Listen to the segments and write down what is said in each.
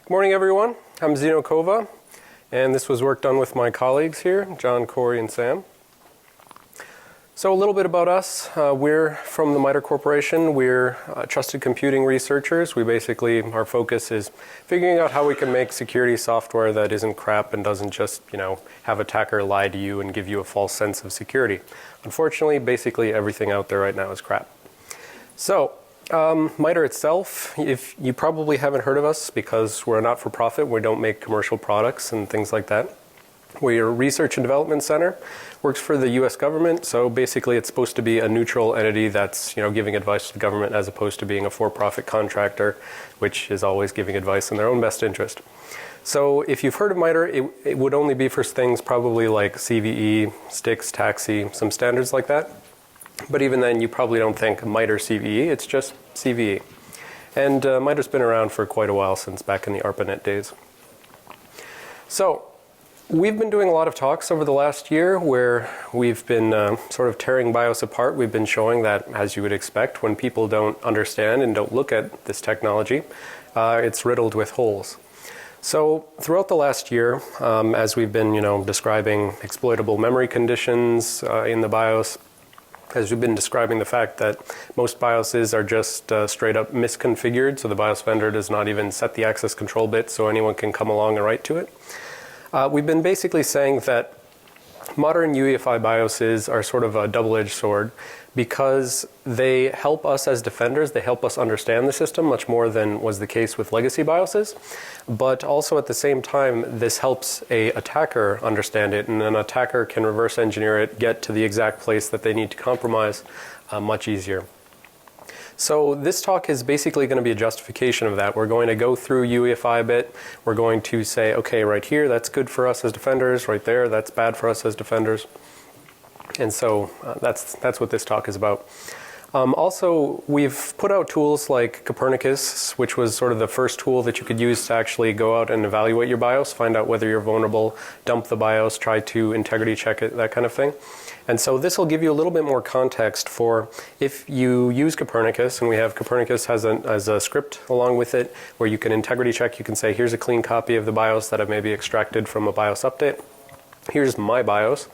Good morning, everyone. I'm Xeno Kovah, and this was work done with my colleagues here, John, Corey, and Sam. So a little bit about us. We're from the MITRE Corporation. We're trusted computing researchers. Our focus is figuring out how we can make security software that isn't crap and doesn't just, have attacker lie to you and give you a false sense of security. Unfortunately, basically everything out there right now is crap. So, MITRE itself, if you probably haven't heard of us because we're a not-for-profit, we don't make commercial products and things like that. We're a research and development center, works for the US government, so basically it's supposed to be a neutral entity that's, giving advice to the government as opposed to being a for-profit contractor, which is always giving advice in their own best interest. So if you've heard of MITRE, it would only be for things probably like CVE, STIX, TAXI, some standards like that. But even then, you probably don't think MITRE CVE, it's just CVE. And MITRE's been around for quite a while, since back in the ARPANET days. So, we've been doing a lot of talks over the last year where we've been sort of tearing BIOS apart. We've been showing that, as you would expect, when people don't understand and don't look at this technology, it's riddled with holes. So throughout the last year, as we've been, describing exploitable memory conditions in the BIOS, as we've been describing the fact that most BIOSes are just straight up misconfigured, so the BIOS vendor does not even set the access control bit so anyone can come along and write to it. We've been basically saying that modern UEFI BIOSes are sort of a double-edged sword because they help us as defenders, they help us understand the system much more than was the case with legacy BIOSes. But also at the same time, this helps an attacker understand it, and an attacker can reverse engineer it, get to the exact place that they need to compromise much easier. So this talk is basically going to be a justification of that. We're going to go through UEFI a bit. We're going to say, okay, right here, that's good for us as defenders. Right there, that's bad for us as defenders. And so that's what this talk is about. Also, we've put out tools like Copernicus, which was sort of the first tool that you could use to actually go out and evaluate your BIOS, find out whether you're vulnerable, dump the BIOS, try to integrity check it, that kind of thing. And so this will give you a little bit more context for if you use Copernicus, and we have Copernicus has a script along with it where you can integrity check. You can say, here's a clean copy of the BIOS that I've maybe extracted from a BIOS update. Here's my BIOS.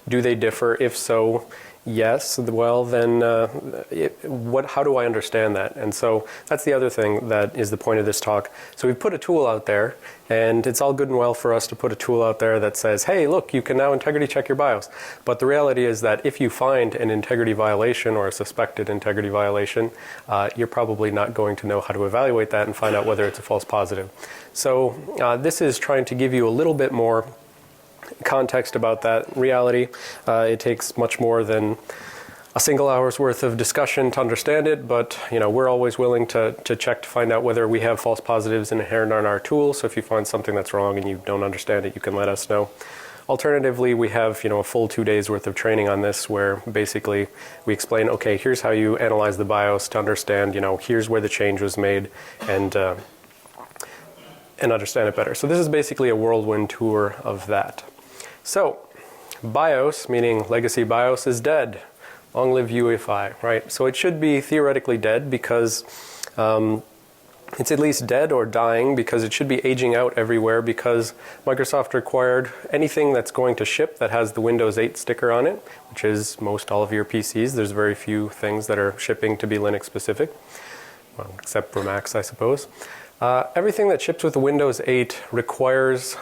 Do they differ? If so, yes. Well, then how do I understand that? And so that's the other thing that is the point of this talk. So we've put a tool out there, and it's all good and well for us to put a tool out there that says, hey, look, you can now integrity check your BIOS. But the reality is that if you find an integrity violation or a suspected integrity violation, you're probably not going to know how to evaluate that and find out whether it's a false positive. So this is trying to give you a little bit more context about that reality. It takes much more than a single hour's worth of discussion to understand it, but we're always willing to check to find out whether we have false positives inherent on our tool. So if you find something that's wrong and you don't understand it, you can let us know. Alternatively, we have a full 2 days worth of training on this where basically we explain, okay, here's how you analyze the BIOS to understand, here's where the change was made, and understand it better. So this is basically a whirlwind tour of that. So, BIOS, meaning legacy BIOS, is dead. Long live UEFI, right? So it should be theoretically dead because it's at least dead or dying because it should be aging out everywhere because Microsoft required anything that's going to ship that has the Windows 8 sticker on it, which is most all of your PCs. There's very few things that are shipping to be Linux specific, well, except for Macs, I suppose. Everything that ships with the Windows 8 requires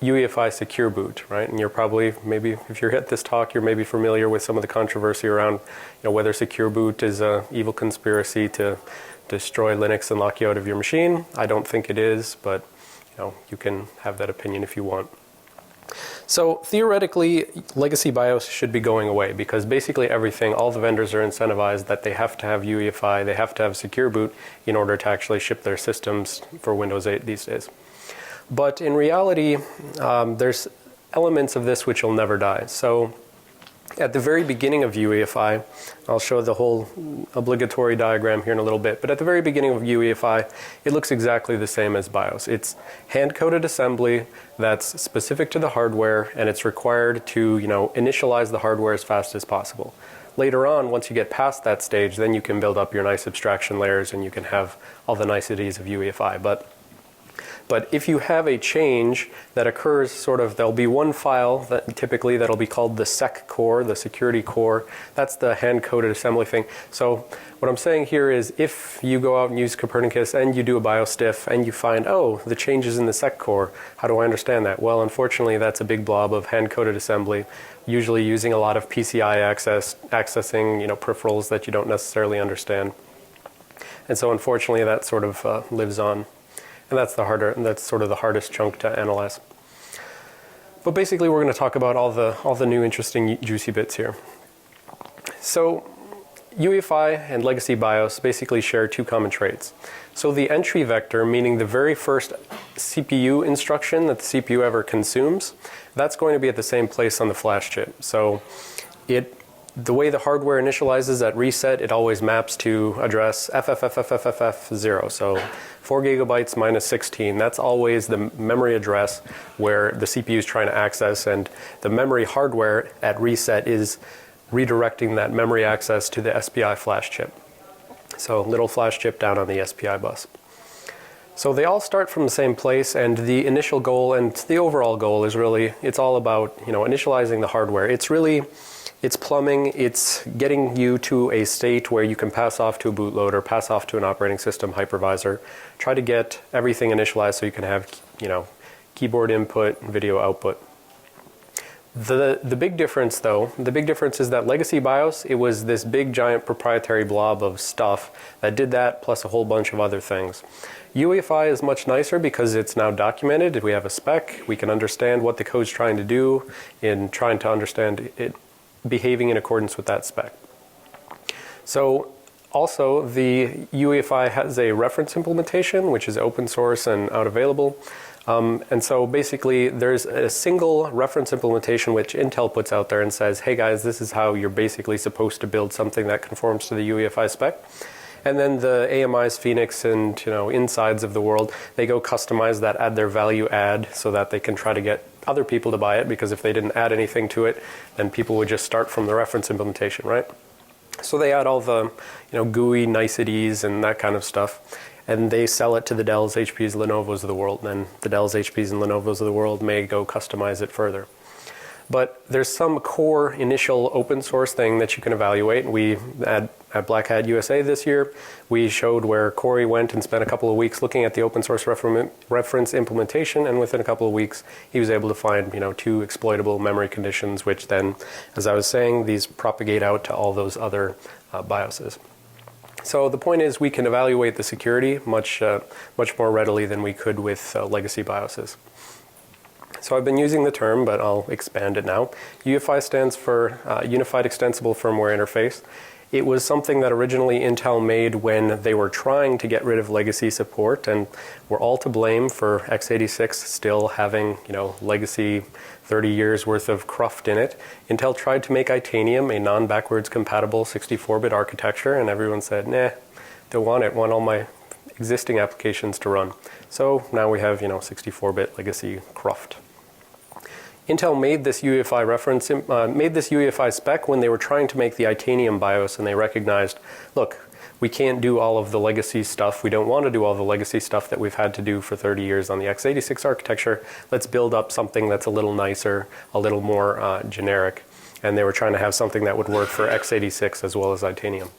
UEFI secure boot, right? And you're probably, maybe if you're at this talk, you're maybe familiar with some of the controversy around whether secure boot is an evil conspiracy to destroy Linux and lock you out of your machine. I don't think it is, but you can have that opinion if you want. So theoretically, legacy BIOS should be going away because basically everything, all the vendors are incentivized that they have to have UEFI, they have to have secure boot in order to actually ship their systems for Windows 8 these days. But in reality, there's elements of this which will never die. So at the very beginning of UEFI, I'll show the whole obligatory diagram here in a little bit, but at the very beginning of UEFI, it looks exactly the same as BIOS. It's hand-coded assembly that's specific to the hardware, and it's required to, initialize the hardware as fast as possible. Later on, once you get past that stage, then you can build up your nice abstraction layers and you can have all the niceties of UEFI. But But if you have a change that occurs there'll be one file that typically that'll be called the sec core, the security core. That's the hand-coded assembly thing. So what I'm saying here is if you go out and use Copernicus and you do a BIOS diff and you find, oh, the change is in the sec core, how do I understand that? Well, unfortunately, that's a big blob of hand-coded assembly, usually using a lot of PCI accessing peripherals that you don't necessarily understand. And so unfortunately, that sort of lives on. And that's sort of the hardest chunk to analyze. But basically, we're going to talk about all the new interesting juicy bits here. So UEFI and legacy BIOS basically share two common traits. So the entry vector, meaning the very first CPU instruction that the CPU ever consumes, that's going to be at the same place on the flash chip. So the way the hardware initializes at reset, it always maps to address FFFFFF0. So 4 gigabytes minus 16. That's always the memory address where the CPU is trying to access, and the memory hardware at reset is redirecting that memory access to the SPI flash chip. So little flash chip down on the SPI bus. So they all start from the same place, and the initial goal and the overall goal is really, it's all about initializing the hardware. It's plumbing, it's getting you to a state where you can pass off to a bootloader, pass off to an operating system hypervisor, try to get everything initialized so you can have, keyboard input, video output. The big difference though, is that legacy BIOS, it was this big giant proprietary blob of stuff that did that plus a whole bunch of other things. UEFI is much nicer because it's now documented. We have a spec, we can understand what the code's trying to do in trying to understand it behaving in accordance with that spec. So also the UEFI has a reference implementation which is open source and out available. And so basically there's a single reference implementation which Intel puts out there and says, hey guys, this is how you're basically supposed to build something that conforms to the UEFI spec. And then the AMIs, Phoenix, and insides of the world, they go customize that, add their value add so that they can try to get other people to buy it, because if they didn't add anything to it, then people would just start from the reference implementation, right? So they add all the GUI niceties and that kind of stuff, and they sell it to the Dells, HPs, Lenovo's of the world, and then the Dells, HPs, and Lenovo's of the world may go customize it further. But there's some core initial open source thing that you can evaluate. We at Black Hat USA this year, we showed where Corey went and spent a couple of weeks looking at the open source reference implementation, and within a couple of weeks he was able to find 2 exploitable memory conditions, which then, as I was saying, these propagate out to all those other BIOSes. So the point is we can evaluate the security much more readily than we could with legacy BIOSes. So I've been using the term, but I'll expand it now. UEFI stands for Unified Extensible Firmware Interface. It was something that originally Intel made when they were trying to get rid of legacy support, and we're all to blame for x86 still having, legacy 30 years worth of cruft in it. Intel tried to make Itanium a non-backwards compatible 64-bit architecture, and everyone said, nah, don't want it, want all my existing applications to run. So now we have, 64-bit legacy cruft. Intel made this UEFI made this UEFI spec when they were trying to make the Itanium BIOS, and they recognized, look, we can't do all of the legacy stuff. We don't want to do all the legacy stuff that we've had to do for 30 years on the x86 architecture. Let's build up something that's a little nicer, a little more generic. And they were trying to have something that would work for x86 as well as Itanium.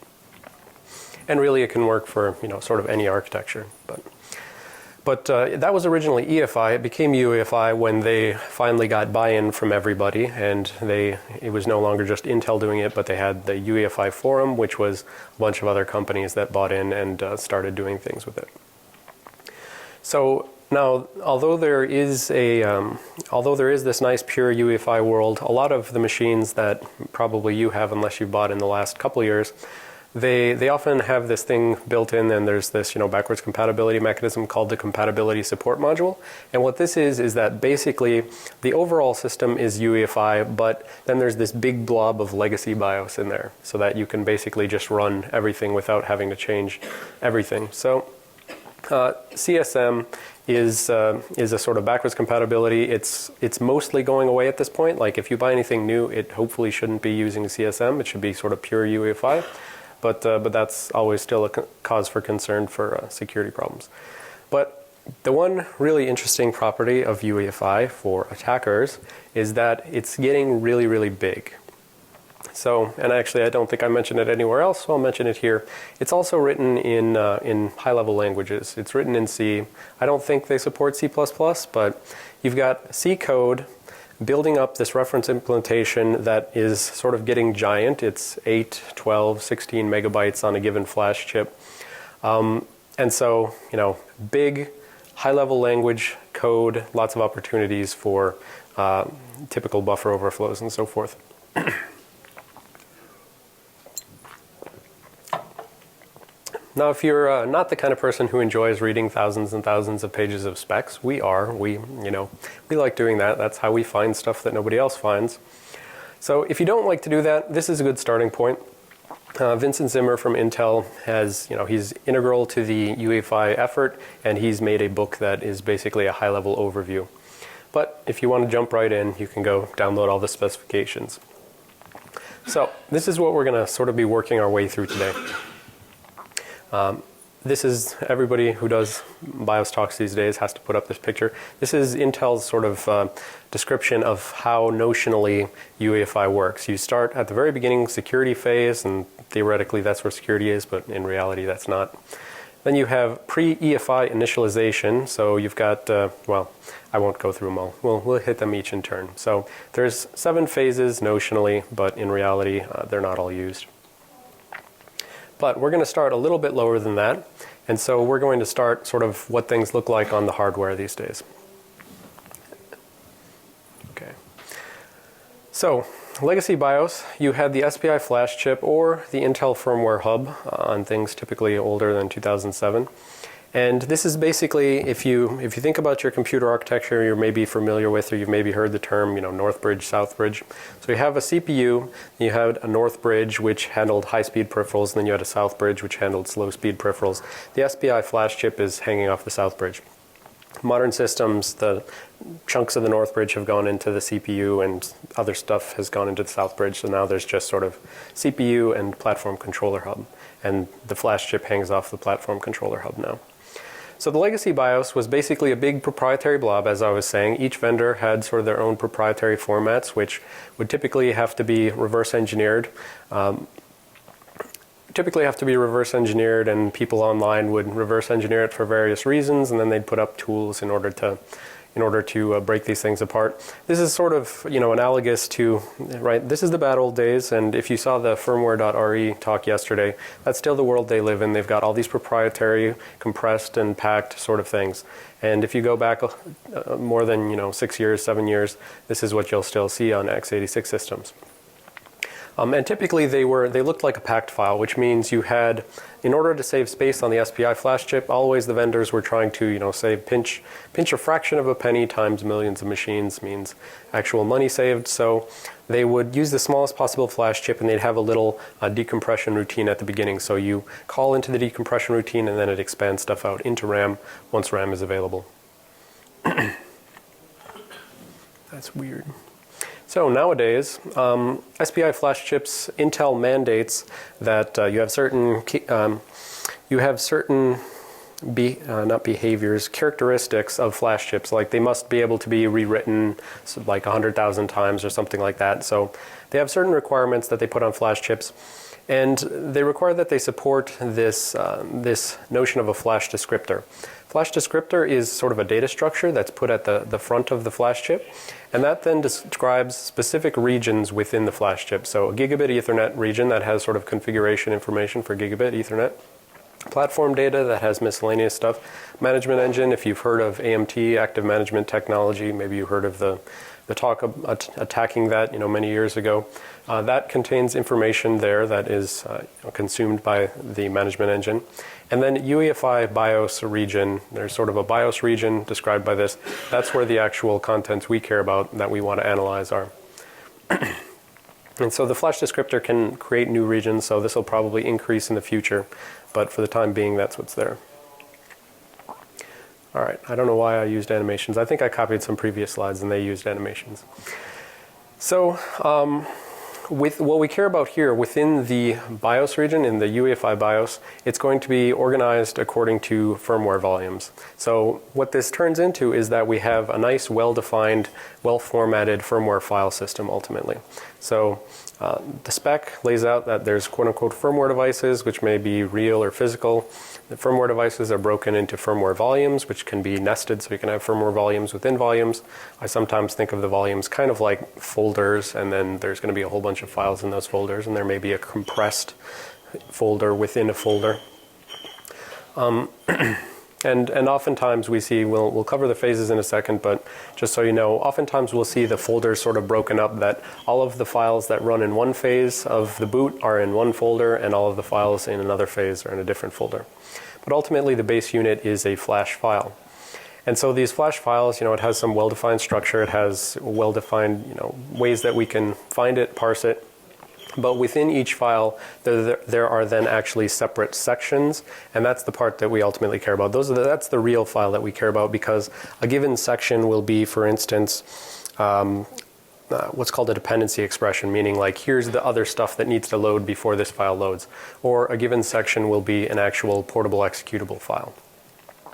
And really it can work for, sort of any architecture. But that was originally EFI. It became UEFI when they finally got buy-in from everybody, and it was no longer just Intel doing it, but they had the UEFI forum, which was a bunch of other companies that bought in and started doing things with it. So now, although there is this nice pure UEFI world, a lot of the machines that probably you have, unless you bought in the last couple of years, they often have this thing built in, and there's this backwards compatibility mechanism called the compatibility support module. And what this is that basically the overall system is UEFI, but then there's this big blob of legacy BIOS in there, so that you can basically just run everything without having to change everything. So CSM is a sort of backwards compatibility. It's mostly going away at this point. Like if you buy anything new, it hopefully shouldn't be using CSM. It should be sort of pure UEFI. But that's always still a cause for concern for security problems. But The one really interesting property of UEFI for attackers is that it's getting really, really big. So, and actually I don't think I mentioned it anywhere else, so I'll mention it here. It's also written in high-level languages. It's written in C. I don't think they support C++, but you've got C code building up this reference implementation that is sort of getting giant. It's 8, 12, 16 megabytes on a given flash chip. And so, you know, big, high-level language code, lots of opportunities for typical buffer overflows and so forth. Now, if you're not the kind of person who enjoys reading thousands and thousands of pages of specs, we are. We like doing that. That's how we find stuff that nobody else finds. So if you don't like to do that, this is a good starting point. Vincent Zimmer from Intel has, he's integral to the UEFI effort, and he's made a book that is basically a high-level overview. But if you want to jump right in, you can go download all the specifications. So this is what we're going to sort of be working our way through today. This is, everybody who does BIOS talks these days has to put up this picture. This is Intel's sort of description of how notionally UEFI works. You start at the very beginning, security phase, and theoretically that's where security is, but in reality that's not. Then you have pre-EFI initialization, so you've got, well, I won't go through them all. We'll hit them each in turn. So there's 7 phases notionally, but in reality they're not all used. But we're going to start a little bit lower than that, and so we're going to start sort of what things look like on the hardware these days. Okay. So, legacy BIOS, you had the SPI flash chip or the Intel firmware hub on things typically older than 2007. And this is basically, if you think about your computer architecture you're maybe familiar with, or you've maybe heard the term, north bridge, south bridge. So you have a CPU, you had a north bridge which handled high-speed peripherals, and then you had a south bridge which handled slow-speed peripherals. The SPI flash chip is hanging off the south bridge. Modern systems, the chunks of the north bridge have gone into the CPU and other stuff has gone into the south bridge, so now there's just sort of CPU and platform controller hub. And the flash chip hangs off the platform controller hub now. So the legacy BIOS was basically a big proprietary blob, as I was saying. Each vendor had sort of their own proprietary formats, which would typically have to be reverse engineered. And people online would reverse engineer it for various reasons, and then they'd put up tools in order to break these things apart. This is sort of, analogous to, right, this is the bad old days, and if you saw the firmware.re talk yesterday, that's still the world they live in. They've got all these proprietary, compressed and packed sort of things. And if you go back more than, 6 years, 7 years, this is what you'll still see on x86 systems. And typically they looked like a packed file, which means you had, in order to save space on the SPI flash chip, always the vendors were trying to, say, pinch a fraction of a penny times millions of machines means actual money saved. So they would use the smallest possible flash chip, and they'd have a little decompression routine at the beginning. So you call into the decompression routine, and then it expands stuff out into RAM once RAM is available. That's weird. So nowadays, SPI flash chips, Intel mandates that you have certain not behaviors, characteristics of flash chips. Like they must be able to be rewritten like 100,000 times or something like that. So they have certain requirements that they put on flash chips, and they require that they support this notion of a flash descriptor. Flash descriptor is sort of a data structure that's put at the front of the flash chip, and that then describes specific regions within the flash chip. So a gigabit Ethernet region that has sort of configuration information for gigabit Ethernet, platform data that has miscellaneous stuff, management engine, if you've heard of AMT, active management technology, maybe you heard of the talk of attacking that many years ago. That contains information there that is consumed by the management engine. And then UEFI BIOS region, there's sort of a BIOS region described by this. That's where the actual contents we care about that we want to analyze are. And so the flash descriptor can create new regions, so this will probably increase in the future. But for the time being, that's what's there. All right, I don't know why I used animations. I think I copied some previous slides and they used animations. So with what we care about here, within the BIOS region, in the UEFI BIOS, it's going to be organized according to firmware volumes. So what this turns into is that we have a nice, well-defined, well-formatted firmware file system ultimately. So the spec lays out that there's quote-unquote firmware devices, which may be real or physical. The firmware devices are broken into firmware volumes, which can be nested, so you can have firmware volumes within volumes. I sometimes think of the volumes kind of like folders, and then there's going to be a whole bunch of files in those folders, and there may be a compressed folder within a folder. And oftentimes we see, we'll cover the phases in a second, but just so you know, oftentimes we'll see the folders sort of broken up, that all of the files that run in one phase of the boot are in one folder, and all of the files in another phase are in a different folder. But ultimately the base unit is a flash file. And so these flash files, it has some well-defined structure, it has well-defined, ways that we can find it, parse it. But within each file, there are then actually separate sections, and that's the part that we ultimately care about. That's the real file that we care about, because a given section will be, for instance, what's called a dependency expression, meaning like here's the other stuff that needs to load before this file loads. Or a given section will be an actual portable executable file.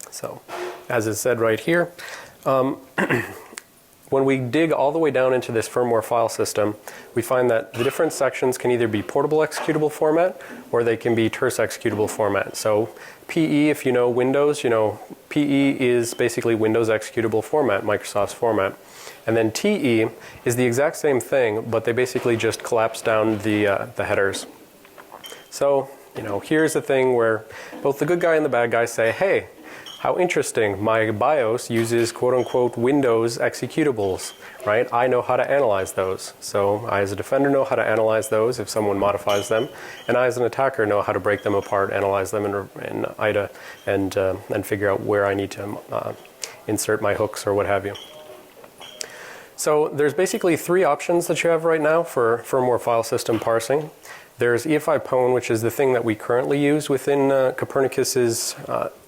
So, as is said right here, when we dig all the way down into this firmware file system, we find that the different sections can either be portable executable format, or they can be terse executable format. So PE, if you know Windows, PE is basically Windows executable format, Microsoft's format. And then TE is the exact same thing, but they basically just collapse down the headers. So, here's the thing where both the good guy and the bad guy say, hey, how interesting, my BIOS uses quote-unquote Windows executables, right? I know how to analyze those. So I as a defender know how to analyze those if someone modifies them, and I as an attacker know how to break them apart, analyze them in IDA, and figure out where I need to insert my hooks or what have you. So there's basically three options that you have right now for firmware file system parsing. There's EFI pwn, which is the thing that we currently use within Copernicus's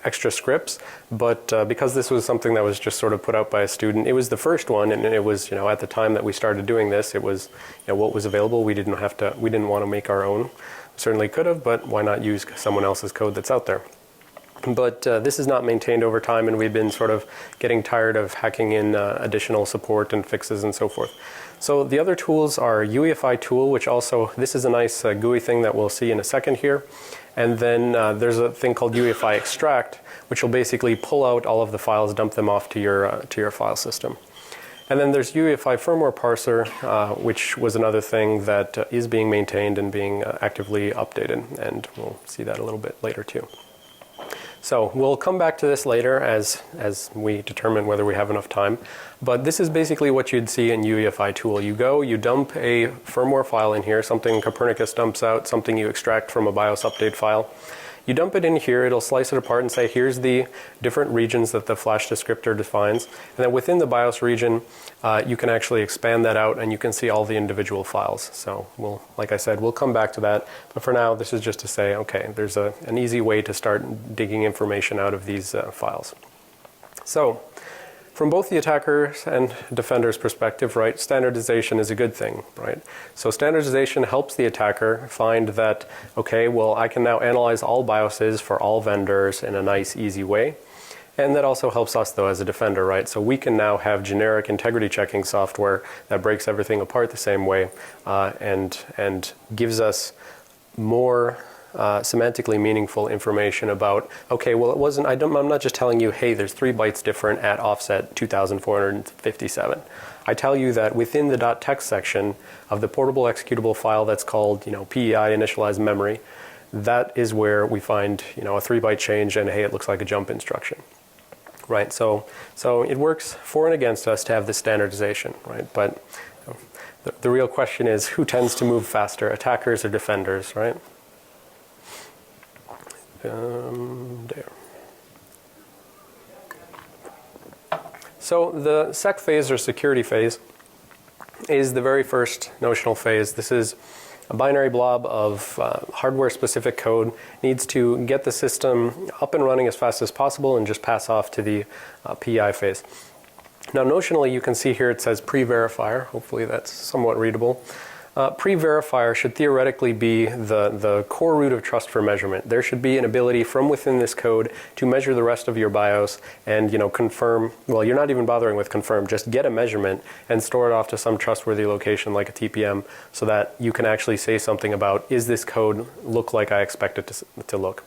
extra scripts, but because this was something that was just sort of put out by a student, it was the first one, and it was, at the time that we started doing this, it was, what was available. We didn't want to make our own. Certainly could have, but why not use someone else's code that's out there? But this is not maintained over time, and we've been sort of getting tired of hacking in additional support and fixes and so forth. So the other tools are UEFI tool, which also, this is a nice GUI thing that we'll see in a second here. And then there's a thing called UEFI extract, which will basically pull out all of the files, dump them off to your file system. And then there's UEFI firmware parser, which was another thing that is being maintained and being actively updated. And we'll see that a little bit later too. So we'll come back to this later as we determine whether we have enough time. But this is basically what you'd see in UEFI tool. You go, you dump a firmware file in here, something Copernicus dumps out, something you extract from a BIOS update file. You dump it in here, it'll slice it apart and say, here's the different regions that the flash descriptor defines. And then within the BIOS region, you can actually expand that out and you can see all the individual files. So like I said, we'll come back to that. But for now, this is just to say, okay, there's an easy way to start digging information out of these files. So, from both the attacker's and defender's perspective, right, standardization is a good thing, right? So standardization helps the attacker find that, okay, well, I can now analyze all BIOSes for all vendors in a nice, easy way. And that also helps us, though, as a defender, right? So we can now have generic integrity checking software that breaks everything apart the same way and gives us more semantically meaningful information about, okay, well, I'm not just telling you, hey, there's 3 bytes different at offset 2457. I tell you that within the .text section of the portable executable file that's called, PEI initialized memory, that is where we find, a 3-byte change and, hey, it looks like a jump instruction. Right, so it works for and against us to have this standardization, right? But the real question is, who tends to move faster, attackers or defenders, right? There. So the sec phase or security phase is the very first notional phase. This is a binary blob of hardware-specific code, needs to get the system up and running as fast as possible and just pass off to the PI phase. Now notionally, you can see here it says pre-verifier. Hopefully that's somewhat readable. Pre-verifier should theoretically be the core root of trust for measurement. There should be an ability from within this code to measure the rest of your BIOS and confirm, well, you're not even bothering with confirm, just get a measurement and store it off to some trustworthy location like a TPM so that you can actually say something about, is this code look like I expect it to look?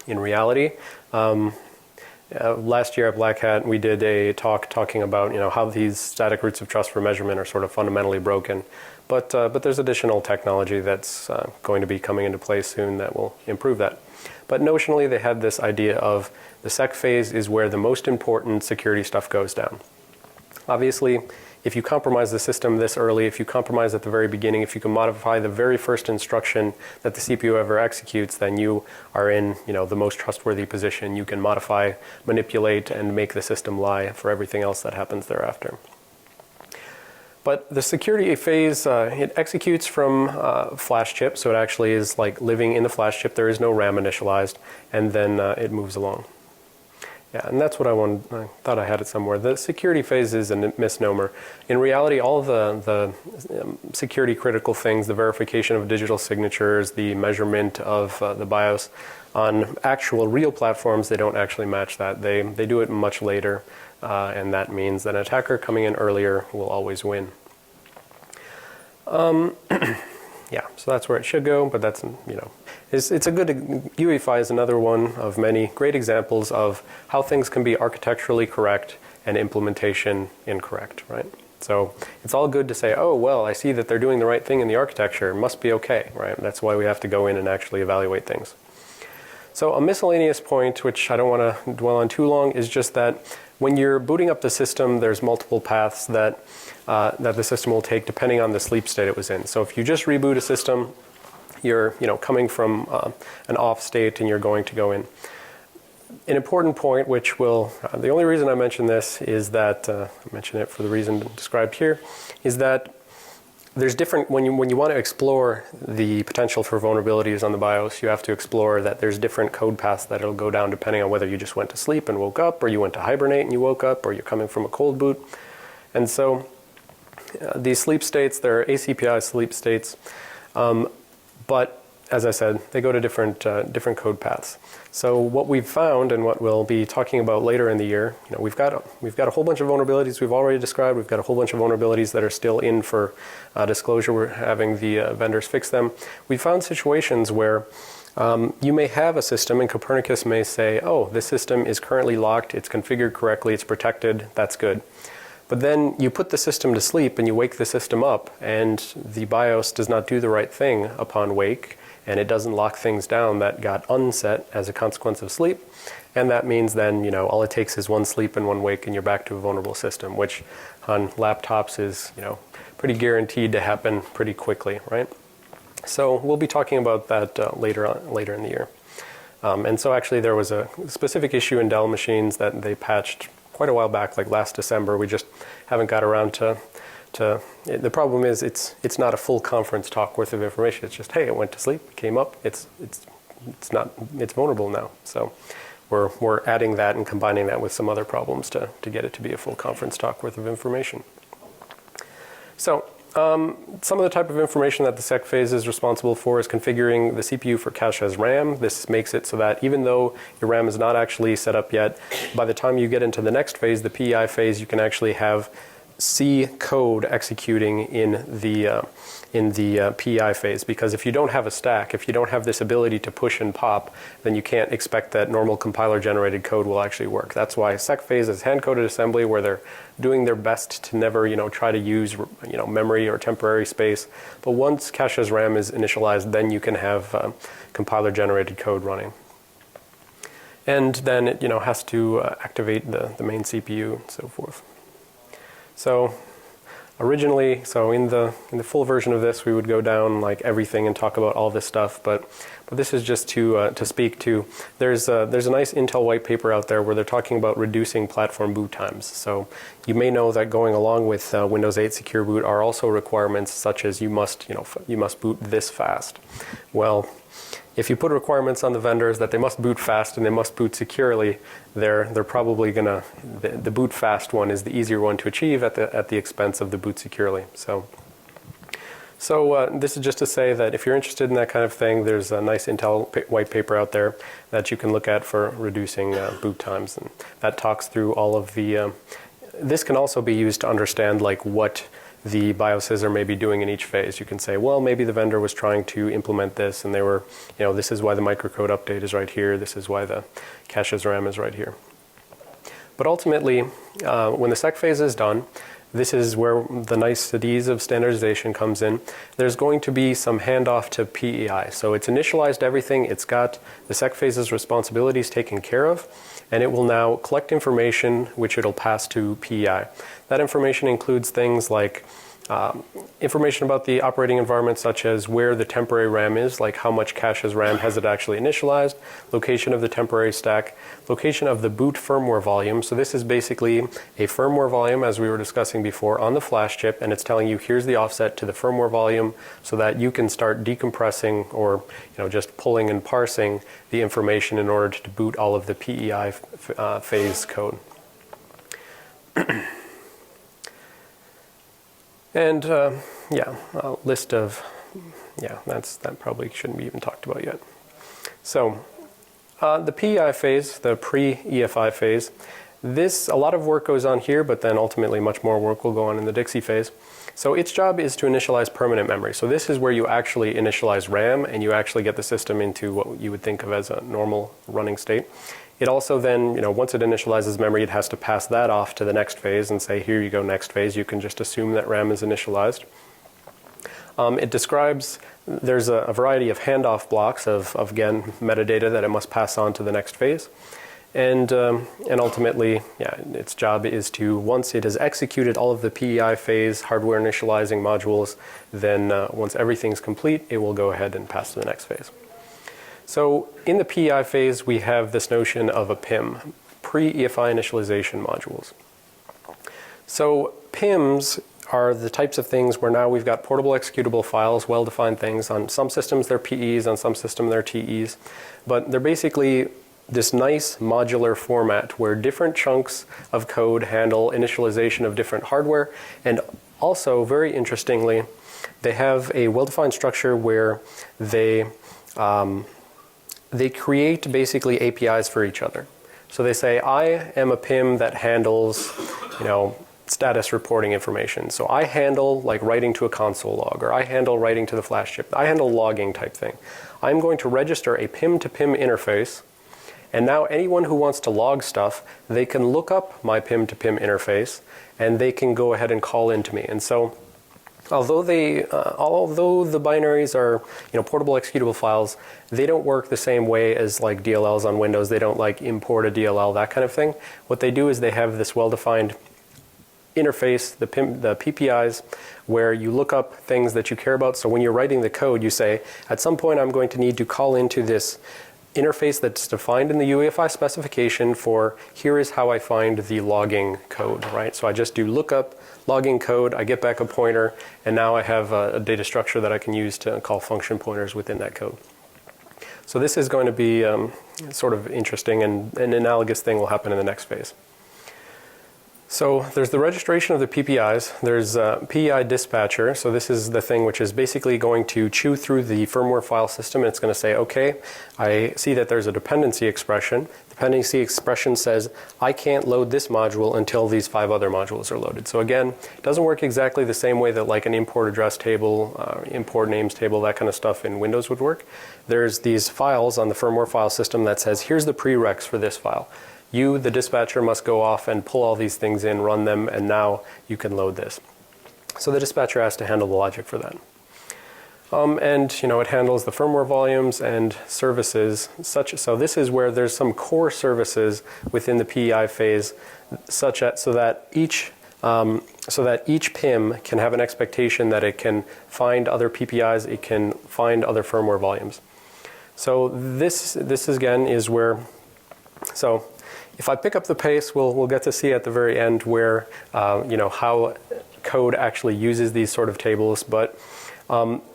In reality, last year at Black Hat, we did a talk talking about how these static roots of trust for measurement are sort of fundamentally broken. But there's additional technology that's going to be coming into play soon that will improve that. But notionally, they had this idea of the sec phase is where the most important security stuff goes down. Obviously, if you compromise the system this early, if you compromise at the very beginning, if you can modify the very first instruction that the CPU ever executes, then you are in the most trustworthy position. You can modify, manipulate, and make the system lie for everything else that happens thereafter. But the security phase, it executes from flash chip, so it actually is like living in the flash chip. There is no RAM initialized, and then it moves along. Yeah, and that's what I thought I had it somewhere. The security phase is a misnomer. In reality, all the security critical things, the verification of digital signatures, the measurement of the BIOS, on actual real platforms, they don't actually match that. They do it much later. And that means that an attacker coming in earlier will always win. Yeah, so that's where it should go, but that's, it's a good, UEFI is another one of many great examples of how things can be architecturally correct and implementation incorrect, right? So it's all good to say, oh, well, I see that they're doing the right thing in the architecture, it must be okay, right? That's why we have to go in and actually evaluate things. So a miscellaneous point, which I don't want to dwell on too long, is just that when you're booting up the system, there's multiple paths that the system will take depending on the sleep state it was in. So if you just reboot a system, you're coming from an off state and you're going to go in. An important point, which will, the only reason I mention this is that, I mention it for the reason described here, is that there's different, when you want to explore the potential for vulnerabilities on the BIOS, you have to explore that there's different code paths that it'll go down depending on whether you just went to sleep and woke up, or you went to hibernate and you woke up, or you're coming from a cold boot. And so these sleep states, they're ACPI sleep states, but as I said, they go to different code paths. So what we've found and what we'll be talking about later in the year, we've got a whole bunch of vulnerabilities we've already described. We've got a whole bunch of vulnerabilities that are still in for disclosure. We're having the vendors fix them. We found situations where you may have a system and Copernicus may say, oh, this system is currently locked, it's configured correctly, it's protected, that's good. But then you put the system to sleep and you wake the system up and the BIOS does not do the right thing upon wake, and it doesn't lock things down that got unset as a consequence of sleep. And that means then, all it takes is one sleep and one wake and you're back to a vulnerable system, which on laptops is, pretty guaranteed to happen pretty quickly, right? So we'll be talking about that later in the year. And so actually there was a specific issue in Dell machines that they patched quite a while back, like last December. We just haven't got around to the problem is it's not a full conference talk worth of information. It's just, hey, it went to sleep, it came up, it's vulnerable now. So we're adding that and combining that with some other problems to get it to be a full conference talk worth of information. So some of the type of information that the sec phase is responsible for is configuring the CPU for cache as RAM. This makes it so that even though your RAM is not actually set up yet, by the time you get into the next phase, the PEI phase, you can actually have C code executing in the PEI phase, because if you don't have a stack, if you don't have this ability to push and pop, then you can't expect that normal compiler generated code will actually work. That's why sec phase is hand-coded assembly, where they're doing their best to never try to use memory or temporary space. But once cache as RAM is initialized, then you can have compiler generated code running. And then it has to activate the main CPU and so forth. So originally, in the full version of this, we would go down like everything and talk about all this stuff. But this is just to speak to. There's a nice Intel white paper out there where they're talking about reducing platform boot times. So you may know that going along with Windows 8 Secure Boot are also requirements such as you must boot this fast. Well, if you put requirements on the vendors that they must boot fast and they must boot securely, they're probably gonna the boot fast one is the easier one to achieve at the expense of the boot securely. So So this is just to say that if you're interested in that kind of thing, there's a nice Intel white paper out there that you can look at for reducing boot times, and that talks through all of the. This can also be used to understand like what the BIOSes are maybe doing in each phase. You can say, well, maybe the vendor was trying to implement this, and they were, this is why the microcode update is right here. This is why the cache's RAM is right here. But ultimately, when the sec phase is done, this is where the niceties of standardization comes in. There's going to be some handoff to PEI. So it's initialized everything. It's got the sec phase's responsibilities taken care of, and it will now collect information which it'll pass to PEI. That information includes things like information about the operating environment, such as where the temporary RAM is, like how much cache's RAM has it actually initialized, location of the temporary stack, location of the boot firmware volume. So this is basically a firmware volume, as we were discussing before, on the flash chip, and it's telling you here's the offset to the firmware volume so that you can start decompressing or just pulling and parsing the information in order to boot all of the PEI phase code. And a list of, that probably shouldn't be even talked about yet. So the PEI phase, the pre-EFI phase, a lot of work goes on here, but then ultimately much more work will go on in the Dixie phase. So its job is to initialize permanent memory. So this is where you actually initialize RAM and you actually get the system into what you would think of as a normal running state. It also then, once it initializes memory, it has to pass that off to the next phase and say, here you go, next phase. You can just assume that RAM is initialized. It describes, there's a variety of handoff blocks of again, metadata that it must pass on to the next phase. And ultimately, its job is to, once it has executed all of the PEI phase hardware initializing modules, then once everything's complete, it will go ahead and pass to the next phase. So in the PEI phase, we have this notion of a PIM, pre-EFI initialization modules. So PIMs are the types of things where now we've got portable executable files, well-defined things. On some systems, they're PEs, on some systems, they're TEs. But they're basically this nice modular format where different chunks of code handle initialization of different hardware. And also, very interestingly, they have a well-defined structure where they create basically APIs for each other. So they say, I am a PIM that handles, status reporting information. So I handle like writing to a console log, or I handle writing to the flash chip. I handle logging type thing. I'm going to register a PIM to PIM interface, and now anyone who wants to log stuff, they can look up my PIM to PIM interface, and they can go ahead and call into me. And so although the binaries are portable executable files, they don't work the same way as like DLLs on Windows. They don't like import a DLL, that kind of thing. What they do is they have this well-defined interface, the PPIs, where you look up things that you care about. So when you're writing the code, you say, at some point I'm going to need to call into this interface that's defined in the UEFI specification for here is how I find the logging code, right? So I just do lookup logging code, I get back a pointer, and now I have a data structure that I can use to call function pointers within that code. So this is going to be sort of interesting, and an analogous thing will happen in the next phase. So there's the registration of the PPIs. There's PEI dispatcher. So this is the thing which is basically going to chew through the firmware file system, and it's going to say, okay, I see that there's a dependency expression. The dependency expression says, I can't load this module until these 5 other modules are loaded. So again, it doesn't work exactly the same way that like an import address table, import names table, that kind of stuff in Windows would work. There's these files on the firmware file system that says, here's the prereqs for this file. You, the dispatcher, must go off and pull all these things in, run them, and now you can load this. So the dispatcher has to handle the logic for that. And it handles the firmware volumes and services. So this is where there's some core services within the PEI phase, so that each PIM can have an expectation that it can find other PPIs, it can find other firmware volumes. So this again is where. So if I pick up the pace, we'll get to see at the very end where how code actually uses these sort of tables. But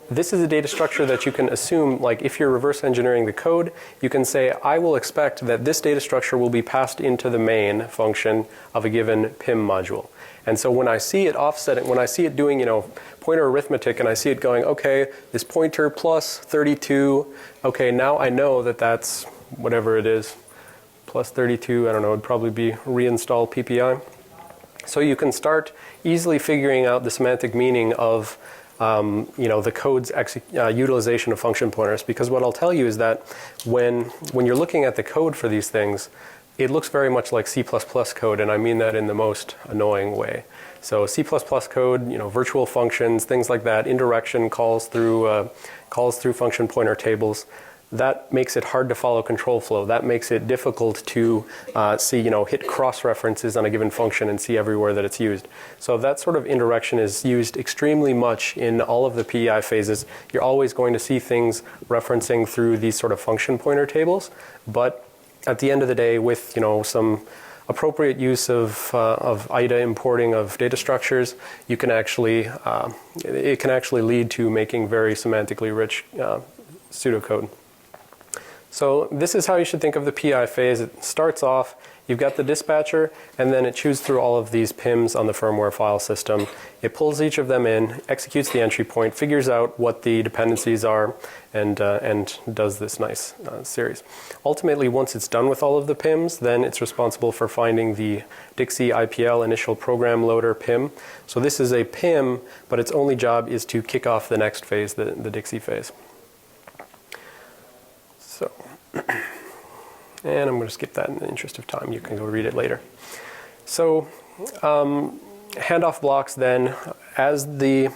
This is a data structure that you can assume, like if you're reverse engineering the code, you can say, I will expect that this data structure will be passed into the main function of a given PIM module. And so when I see it offsetting, when I see it doing, pointer arithmetic, and I see it going, okay, this pointer plus 32, okay, now I know that that's whatever it is, plus 32, I don't know, it would probably be reinstall PPI. So you can start easily figuring out the semantic meaning of the code's utilization of function pointers, because what I'll tell you is that when you're looking at the code for these things, it looks very much like C++ code, and I mean that in the most annoying way. So C++ code, virtual functions, things like that, indirection calls through function pointer tables. That makes it hard to follow control flow. That makes it difficult to see, hit cross-references on a given function and see everywhere that it's used. So that sort of indirection is used extremely much in all of the PEI phases. You're always going to see things referencing through these sort of function pointer tables. But at the end of the day, with some appropriate use of IDA importing of data structures, you can actually it can actually lead to making very semantically rich pseudocode. So this is how you should think of the PI phase. It starts off, you've got the dispatcher, and then it chews through all of these PIMs on the firmware file system. It pulls each of them in, executes the entry point, figures out what the dependencies are, and does this nice series. Ultimately, once it's done with all of the PIMs, then it's responsible for finding the Dixie IPL initial program loader PIM. So this is a PIM, but its only job is to kick off the next phase, the Dixie phase. So, and I'm going to skip that in the interest of time. You can go read it later. So, handoff blocks then, as the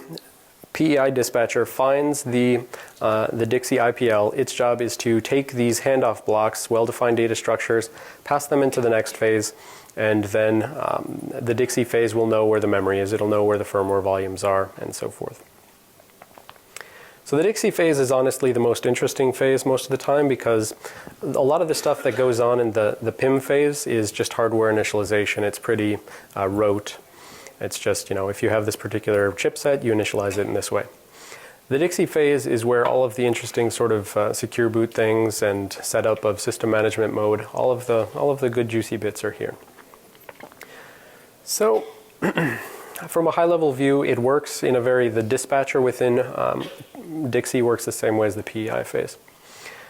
PEI dispatcher finds the Dixie IPL, its job is to take these handoff blocks, well-defined data structures, pass them into the next phase, and then the Dixie phase will know where the memory is. It'll know where the firmware volumes are, and so forth. So the Dixie phase is honestly the most interesting phase most of the time, because a lot of the stuff that goes on in the PIM phase is just hardware initialization. It's pretty rote. It's just, if you have this particular chipset, you initialize it in this way. The Dixie phase is where all of the interesting sort of secure boot things and setup of system management mode, all of the good juicy bits are here. So from a high-level view, it works in the dispatcher within Dixie works the same way as the PEI phase.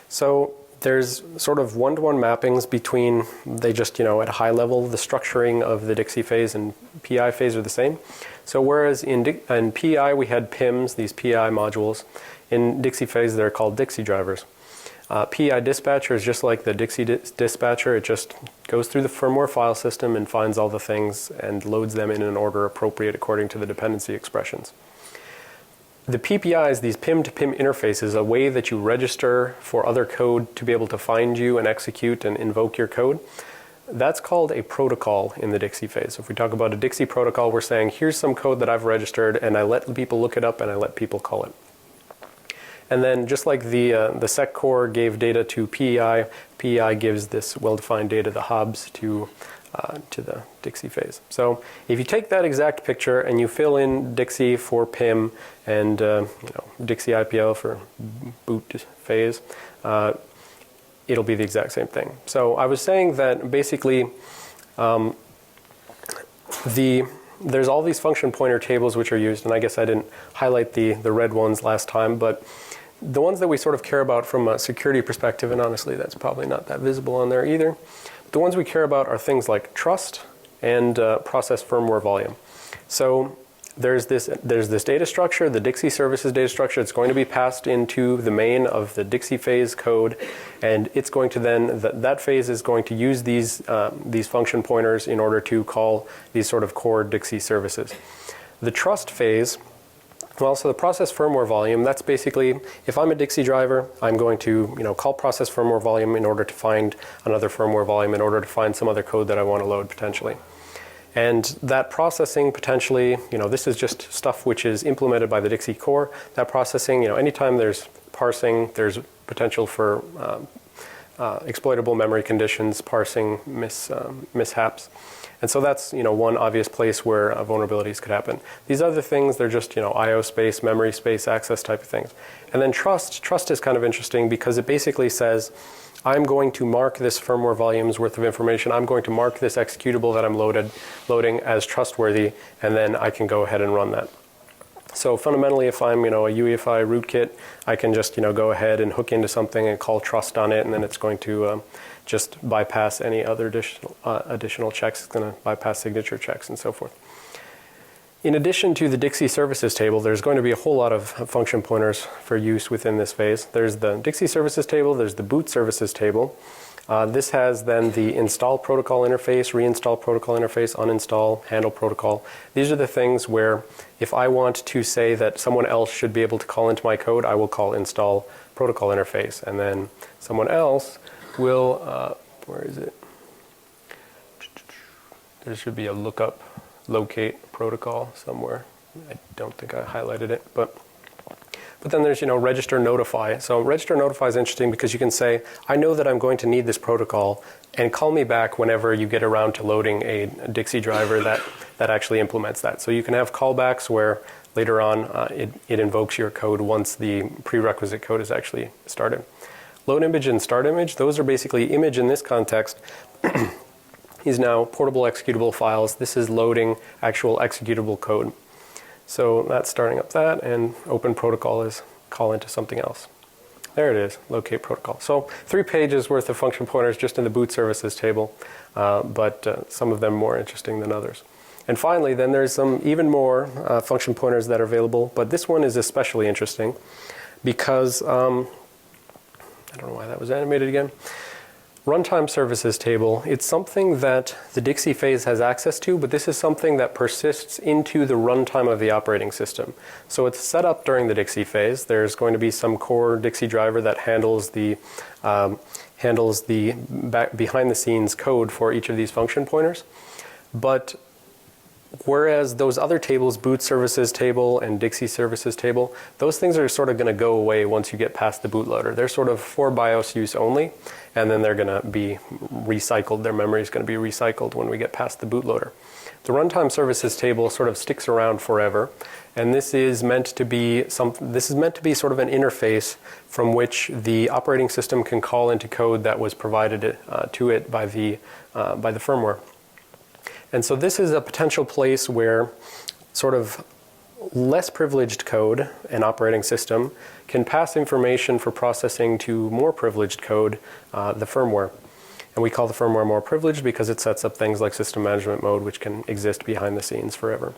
So there's sort of one-to-one mappings between, they just, at a high level, the structuring of the Dixie phase and PEI phase are the same. So whereas in PEI we had PIMs, these PEI modules, in Dixie phase they're called Dixie drivers. PEI dispatcher is just like the Dixie dispatcher. It just goes through the firmware file system and finds all the things and loads them in an order appropriate according to the dependency expressions. The PPIs, these PIM to PIM interfaces, a way that you register for other code to be able to find you and execute and invoke your code. That's called a protocol in the Dixie phase. So if we talk about a Dixie protocol, we're saying here's some code that I've registered and I let people look it up and I let people call it. And then just like the sec core gave data to PEI, PEI gives this well-defined data, the hobs, to the Dixie phase. So if you take that exact picture and you fill in Dixie for PIM and Dixie IPL for boot phase, it'll be the exact same thing. So I was saying that basically there's all these function pointer tables which are used, and I guess I didn't highlight the red ones last time, but the ones that we sort of care about from a security perspective, and honestly that's probably not that visible on there either, the ones we care about are things like trust and process firmware volume. So there's this data structure, the Dixie services data structure. It's going to be passed into the main of the Dixie phase code, and it's going to then, that phase is going to use these function pointers in order to call these sort of core Dixie services. The trust phase, well, so the process firmware volume, that's basically, if I'm a Dixie driver, I'm going to call process firmware volume in order to find another firmware volume, in order to find some other code that I want to load potentially. And that processing potentially, this is just stuff which is implemented by the Dixie core. That processing, anytime there's parsing, there's potential for exploitable memory conditions, parsing mishaps. And so that's, one obvious place where vulnerabilities could happen. These other things, they're just, I/O space, memory space, access type of things. And then trust is kind of interesting because it basically says, I'm going to mark this firmware volume's worth of information. I'm going to mark this executable that I'm loading as trustworthy, and then I can go ahead and run that. So fundamentally, if I'm, a UEFI rootkit, I can just, go ahead and hook into something and call trust on it, and then it's going to just bypass any other additional checks. It's going to bypass signature checks and so forth. In addition to the Dixie services table, there's going to be a whole lot of function pointers for use within this phase. There's the Dixie services table, there's the boot services table. This has then the install protocol interface, reinstall protocol interface, uninstall, handle protocol. These are the things where if I want to say that someone else should be able to call into my code, I will call install protocol interface. And then someone else will, where is it? There should be a locate protocol somewhere. I don't think I highlighted it, but then there's, register notify. So register notify is interesting because you can say, I know that I'm going to need this protocol, and call me back whenever you get around to loading a Dixie driver that actually implements that. So you can have callbacks where later on it invokes your code once the prerequisite code is actually started. Load image and start image, those are basically image in this context is now portable executable files. This is loading actual executable code. So that's starting up that, and open protocol is call into something else. There it is, locate protocol. So 3 pages worth of function pointers just in the boot services table, but some of them more interesting than others. And finally, then there's some even more function pointers that are available, but this one is especially interesting because, I don't know why that was animated again. Runtime services table, it's something that the Dixie phase has access to, but this is something that persists into the runtime of the operating system. So it's set up during the Dixie phase. There's going to be some core Dixie driver that handles the behind the scenes code for each of these function pointers. But whereas those other tables, boot services table and Dixie services table, those things are sort of going to go away once you get past the bootloader. They're sort of for BIOS use only, and then they're going to be recycled. Their memory is going to be recycled when we get past the bootloader. The runtime services table sort of sticks around forever, and this is meant to be sort of an interface from which the operating system can call into code that was provided to it by the firmware. And so this is a potential place where sort of less privileged code and operating system can pass information for processing to more privileged code, the firmware. And we call the firmware more privileged because it sets up things like system management mode, which can exist behind the scenes forever.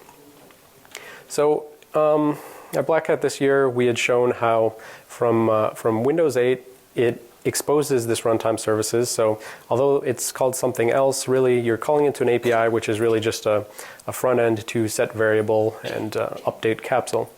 So at Black Hat this year, we had shown how from Windows 8, it exposes this runtime services. So although it's called something else, really you're calling into an API, which is really just a front end to set variable and update capsule.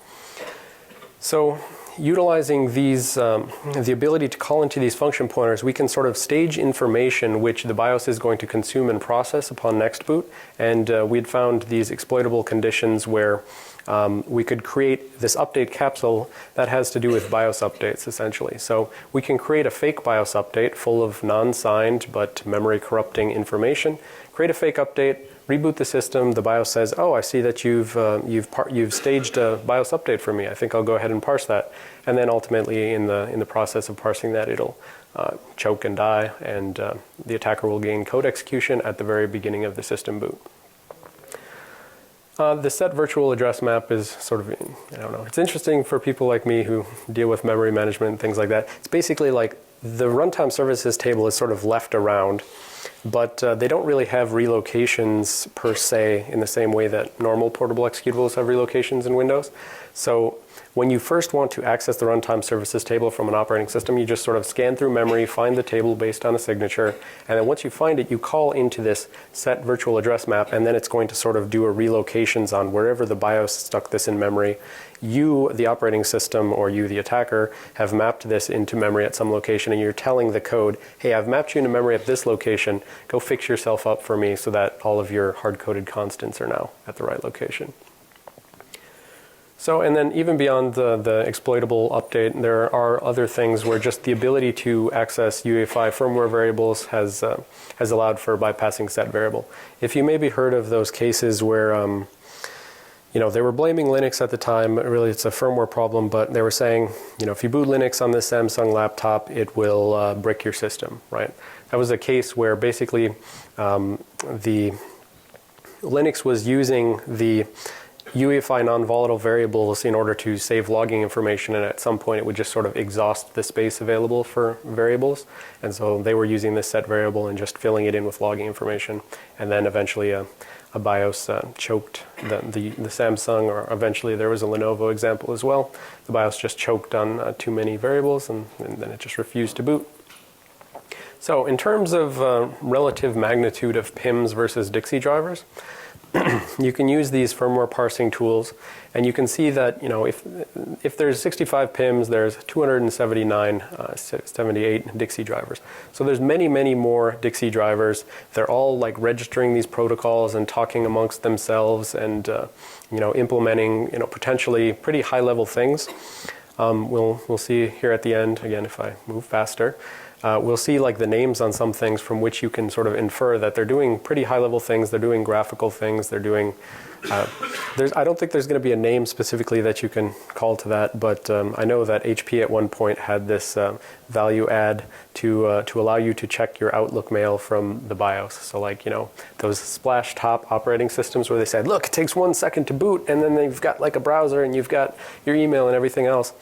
So utilizing these, the ability to call into these function pointers, we can sort of stage information which the BIOS is going to consume and process upon next boot. And we'd found these exploitable conditions where we could create this update capsule that has to do with BIOS updates, essentially. So we can create a fake BIOS update full of non-signed but memory corrupting information, create a fake update, reboot the system. The BIOS says, oh, I see that you've staged a BIOS update for me. I think I'll go ahead and parse that. And then ultimately in the process of parsing that, it'll choke and die, and the attacker will gain code execution at the very beginning of the system boot. The set virtual address map is sort of, I don't know, it's interesting for people like me who deal with memory management and things like that. It's basically like the runtime services table is sort of left around, but they don't really have relocations per se in the same way that normal portable executables have relocations in Windows. So when you first want to access the runtime services table from an operating system, you just sort of scan through memory, find the table based on a signature, and then once you find it, you call into this set virtual address map, and then it's going to sort of do a relocations on wherever the BIOS stuck this in memory. You, the operating system, or you, the attacker, have mapped this into memory at some location, and you're telling the code, hey, I've mapped you into memory at this location, go fix yourself up for me so that all of your hard-coded constants are now at the right location. So, and then even beyond the exploitable update, there are other things where just the ability to access UEFI firmware variables has allowed for bypassing set variable. If you maybe heard of those cases where, they were blaming Linux at the time, really it's a firmware problem, but they were saying, if you boot Linux on this Samsung laptop, it will brick your system, right? That was a case where basically the Linux was using the UEFI non-volatile variables in order to save logging information, and at some point it would just sort of exhaust the space available for variables, and so they were using this set variable and just filling it in with logging information, and then eventually a BIOS choked the Samsung, or eventually there was a Lenovo example as well. The BIOS just choked on too many variables, and then it just refused to boot. So in terms of relative magnitude of PIMs versus Dixie drivers, you can use these firmware parsing tools, and you can see that if there's 65 PIMs, there's 278 Dixie drivers. So there's many, many more Dixie drivers. They're all like registering these protocols and talking amongst themselves, and implementing potentially pretty high-level things. We'll see here at the end again if I move faster. We'll see like the names on some things from which you can sort of infer that they're doing pretty high-level things. They're doing graphical things. They're doing. I don't think there's going to be a name specifically that you can call to that, but I know that HP at one point had this value add to allow you to check your Outlook mail from the BIOS. So like those splash top operating systems where they said, look, it takes 1 second to boot, and then you've got like a browser and you've got your email and everything else.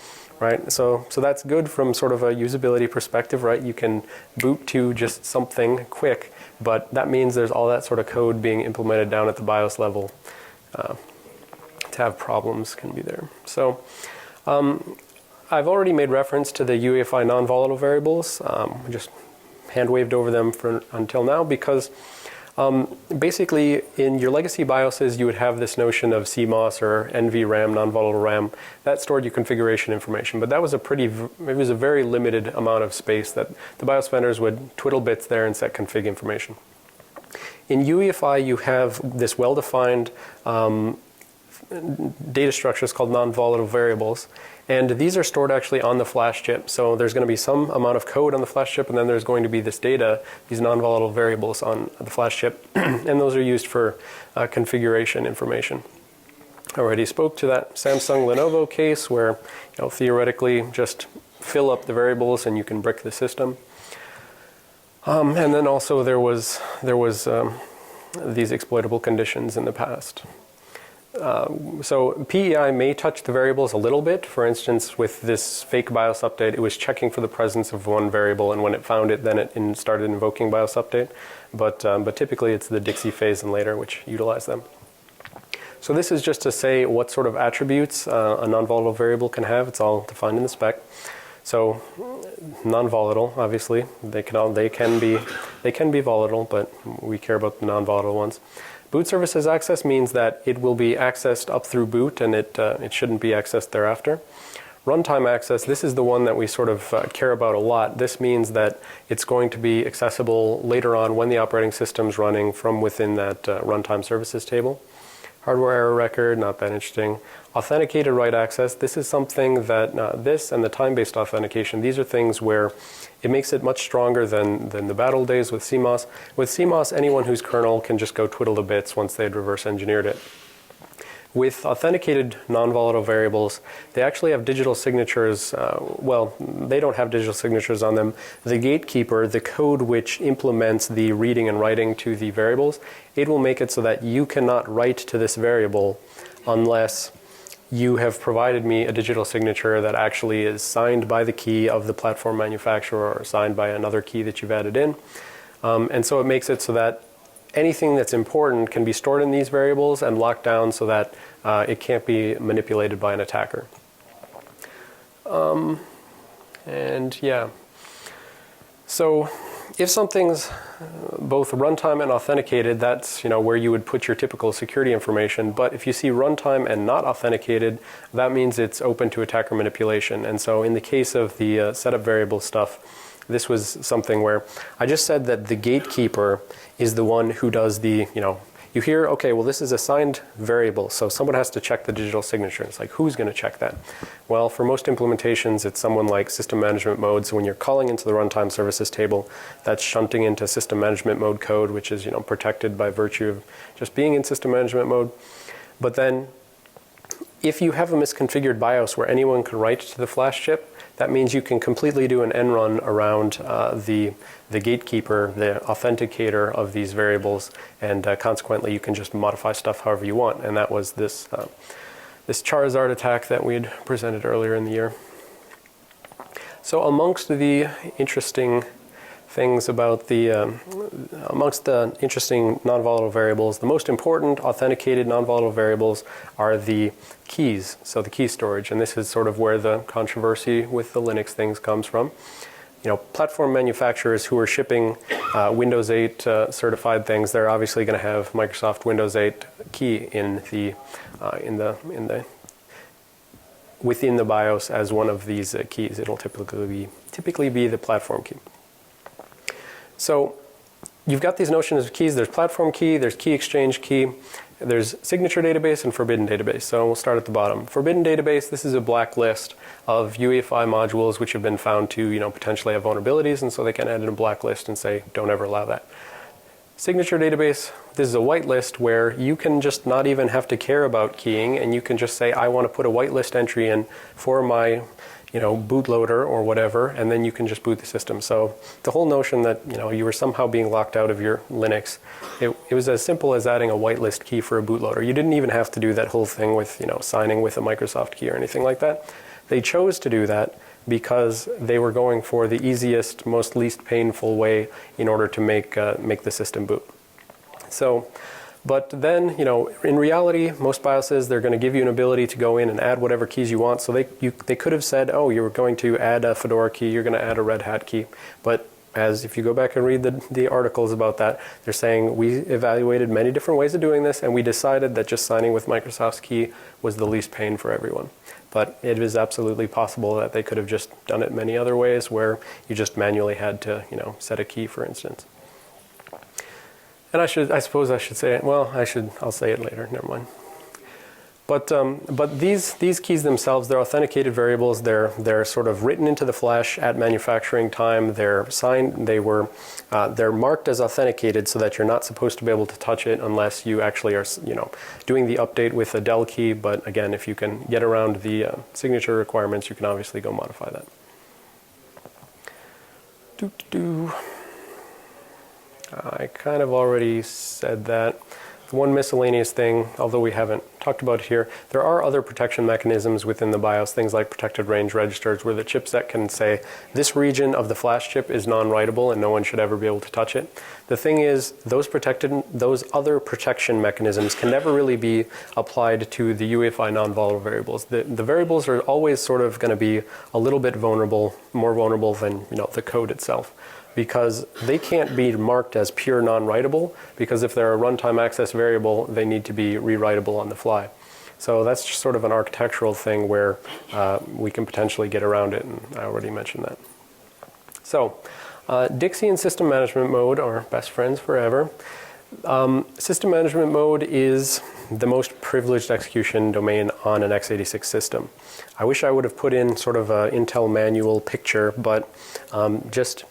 Right, so that's good from sort of a usability perspective, right? You can boot to just something quick, but that means there's all that sort of code being implemented down at the BIOS level. To have problems can be there. So I've already made reference to the UEFI non-volatile variables. I just hand waved over them until now because basically, in your legacy BIOSes, you would have this notion of CMOS or NVRAM, non-volatile RAM, that stored your configuration information. But that was a very limited amount of space that the BIOS vendors would twiddle bits there and set config information. In UEFI, you have this well-defined data structures called non-volatile variables. And these are stored actually on the flash chip. So there's going to be some amount of code on the flash chip, and then there's going to be this data, these non-volatile variables on the flash chip. And those are used for configuration information. I already spoke to that Samsung Lenovo case where theoretically just fill up the variables and you can brick the system. And then also there was these exploitable conditions in the past. So PEI may touch the variables a little bit. For instance, with this fake BIOS update, it was checking for the presence of one variable, and when it found it, then it started invoking BIOS update. But typically it's the Dixie phase and later which utilize them. So this is just to say what sort of attributes a non-volatile variable can have. It's all defined in the spec. So non-volatile, obviously, they can be volatile, but we care about the non-volatile ones. Boot services access means that it will be accessed up through boot, and it shouldn't be accessed thereafter. Runtime access, this is the one that we sort of care about a lot. This means that it's going to be accessible later on when the operating system's running from within that runtime services table. Hardware error record, not that interesting. Authenticated write access, this is something that this and the time-based authentication, these are things where it makes it much stronger than the bad old days with CMOS. With CMOS, anyone who's kernel can just go twiddle the bits once they'd reverse engineered it. With authenticated non-volatile variables, they actually have digital signatures. Well, they don't have digital signatures on them. The gatekeeper, the code which implements the reading and writing to the variables, it will make it so that you cannot write to this variable unless you have provided me a digital signature that actually is signed by the key of the platform manufacturer or signed by another key that you've added in. And so it makes it so that anything that's important can be stored in these variables and locked down so that it can't be manipulated by an attacker. And yeah, so if something's both runtime and authenticated, that's where you would put your typical security information. But if you see runtime and not authenticated, that means it's open to attacker manipulation. And so in the case of the setup variable stuff, this was something where I just said that the gatekeeper is the one who does the, you hear, okay, well, this is a signed variable, so someone has to check the digital signature. It's like, who's going to check that? Well, for most implementations, it's someone like system management mode. So when you're calling into the runtime services table, that's shunting into system management mode code, which is, protected by virtue of just being in system management mode. But then if you have a misconfigured BIOS where anyone can write to the flash chip, that means you can completely do an end run around the gatekeeper, the authenticator of these variables, and consequently you can just modify stuff however you want. And that was this Charizard attack that we had presented earlier in the year. So amongst the interesting things about amongst the interesting non-volatile variables, the most important authenticated non-volatile variables are the keys, so the key storage, and this is sort of where the controversy with the Linux things comes from. Platform manufacturers who are shipping Windows 8 certified things, they're obviously going to have Microsoft Windows 8 key within the BIOS as one of these keys. It'll typically be the platform key. So you've got these notions of keys. There's platform key, there's key exchange key, there's signature database and forbidden database. So we'll start at the bottom. Forbidden database, this is a blacklist of UEFI modules which have been found to potentially have vulnerabilities, and so they can add in a blacklist and say, don't ever allow that. Signature database, this is a whitelist where you can just not even have to care about keying, and you can just say, I want to put a whitelist entry in for my bootloader or whatever, and then you can just boot the system. So the whole notion that you were somehow being locked out of your Linux, it was as simple as adding a whitelist key for a bootloader. You didn't even have to do that whole thing with signing with a Microsoft key or anything like that. They chose to do that because they were going for the easiest, most least painful way in order to make the system boot. So. But then, in reality, most BIOSes, they're going to give you an ability to go in and add whatever keys you want. So they could have said, oh, you were going to add a Fedora key, you're going to add a Red Hat key. But if you go back and read the articles about that, they're saying we evaluated many different ways of doing this, and we decided that just signing with Microsoft's key was the least pain for everyone. But it is absolutely possible that they could have just done it many other ways where you just manually had to, set a key, for instance. And I suppose I should say it. Well, I'll say it later. Never mind. But these keys themselves, they're authenticated variables. They're sort of written into the flash at manufacturing time. They're signed. They're marked as authenticated so that you're not supposed to be able to touch it unless you actually are doing the update with a del key. But again, if you can get around the signature requirements, you can obviously go modify that. I kind of already said that. One miscellaneous thing, although we haven't talked about it here, there are other protection mechanisms within the BIOS, things like protected range registers, where the chipset can say, this region of the flash chip is non-writable and no one should ever be able to touch it. The thing is, those other protection mechanisms can never really be applied to the UEFI non-volatile variables. The variables are always sort of going to be a little bit vulnerable, more vulnerable than the code itself, because they can't be marked as pure non-writable, because if they're a runtime access variable, they need to be rewritable on the fly. So that's just sort of an architectural thing where we can potentially get around it, and I already mentioned that. So Dixie and system management mode are best friends forever. System management mode is the most privileged execution domain on an x86 system. I wish I would have put in sort of an Intel manual picture, but just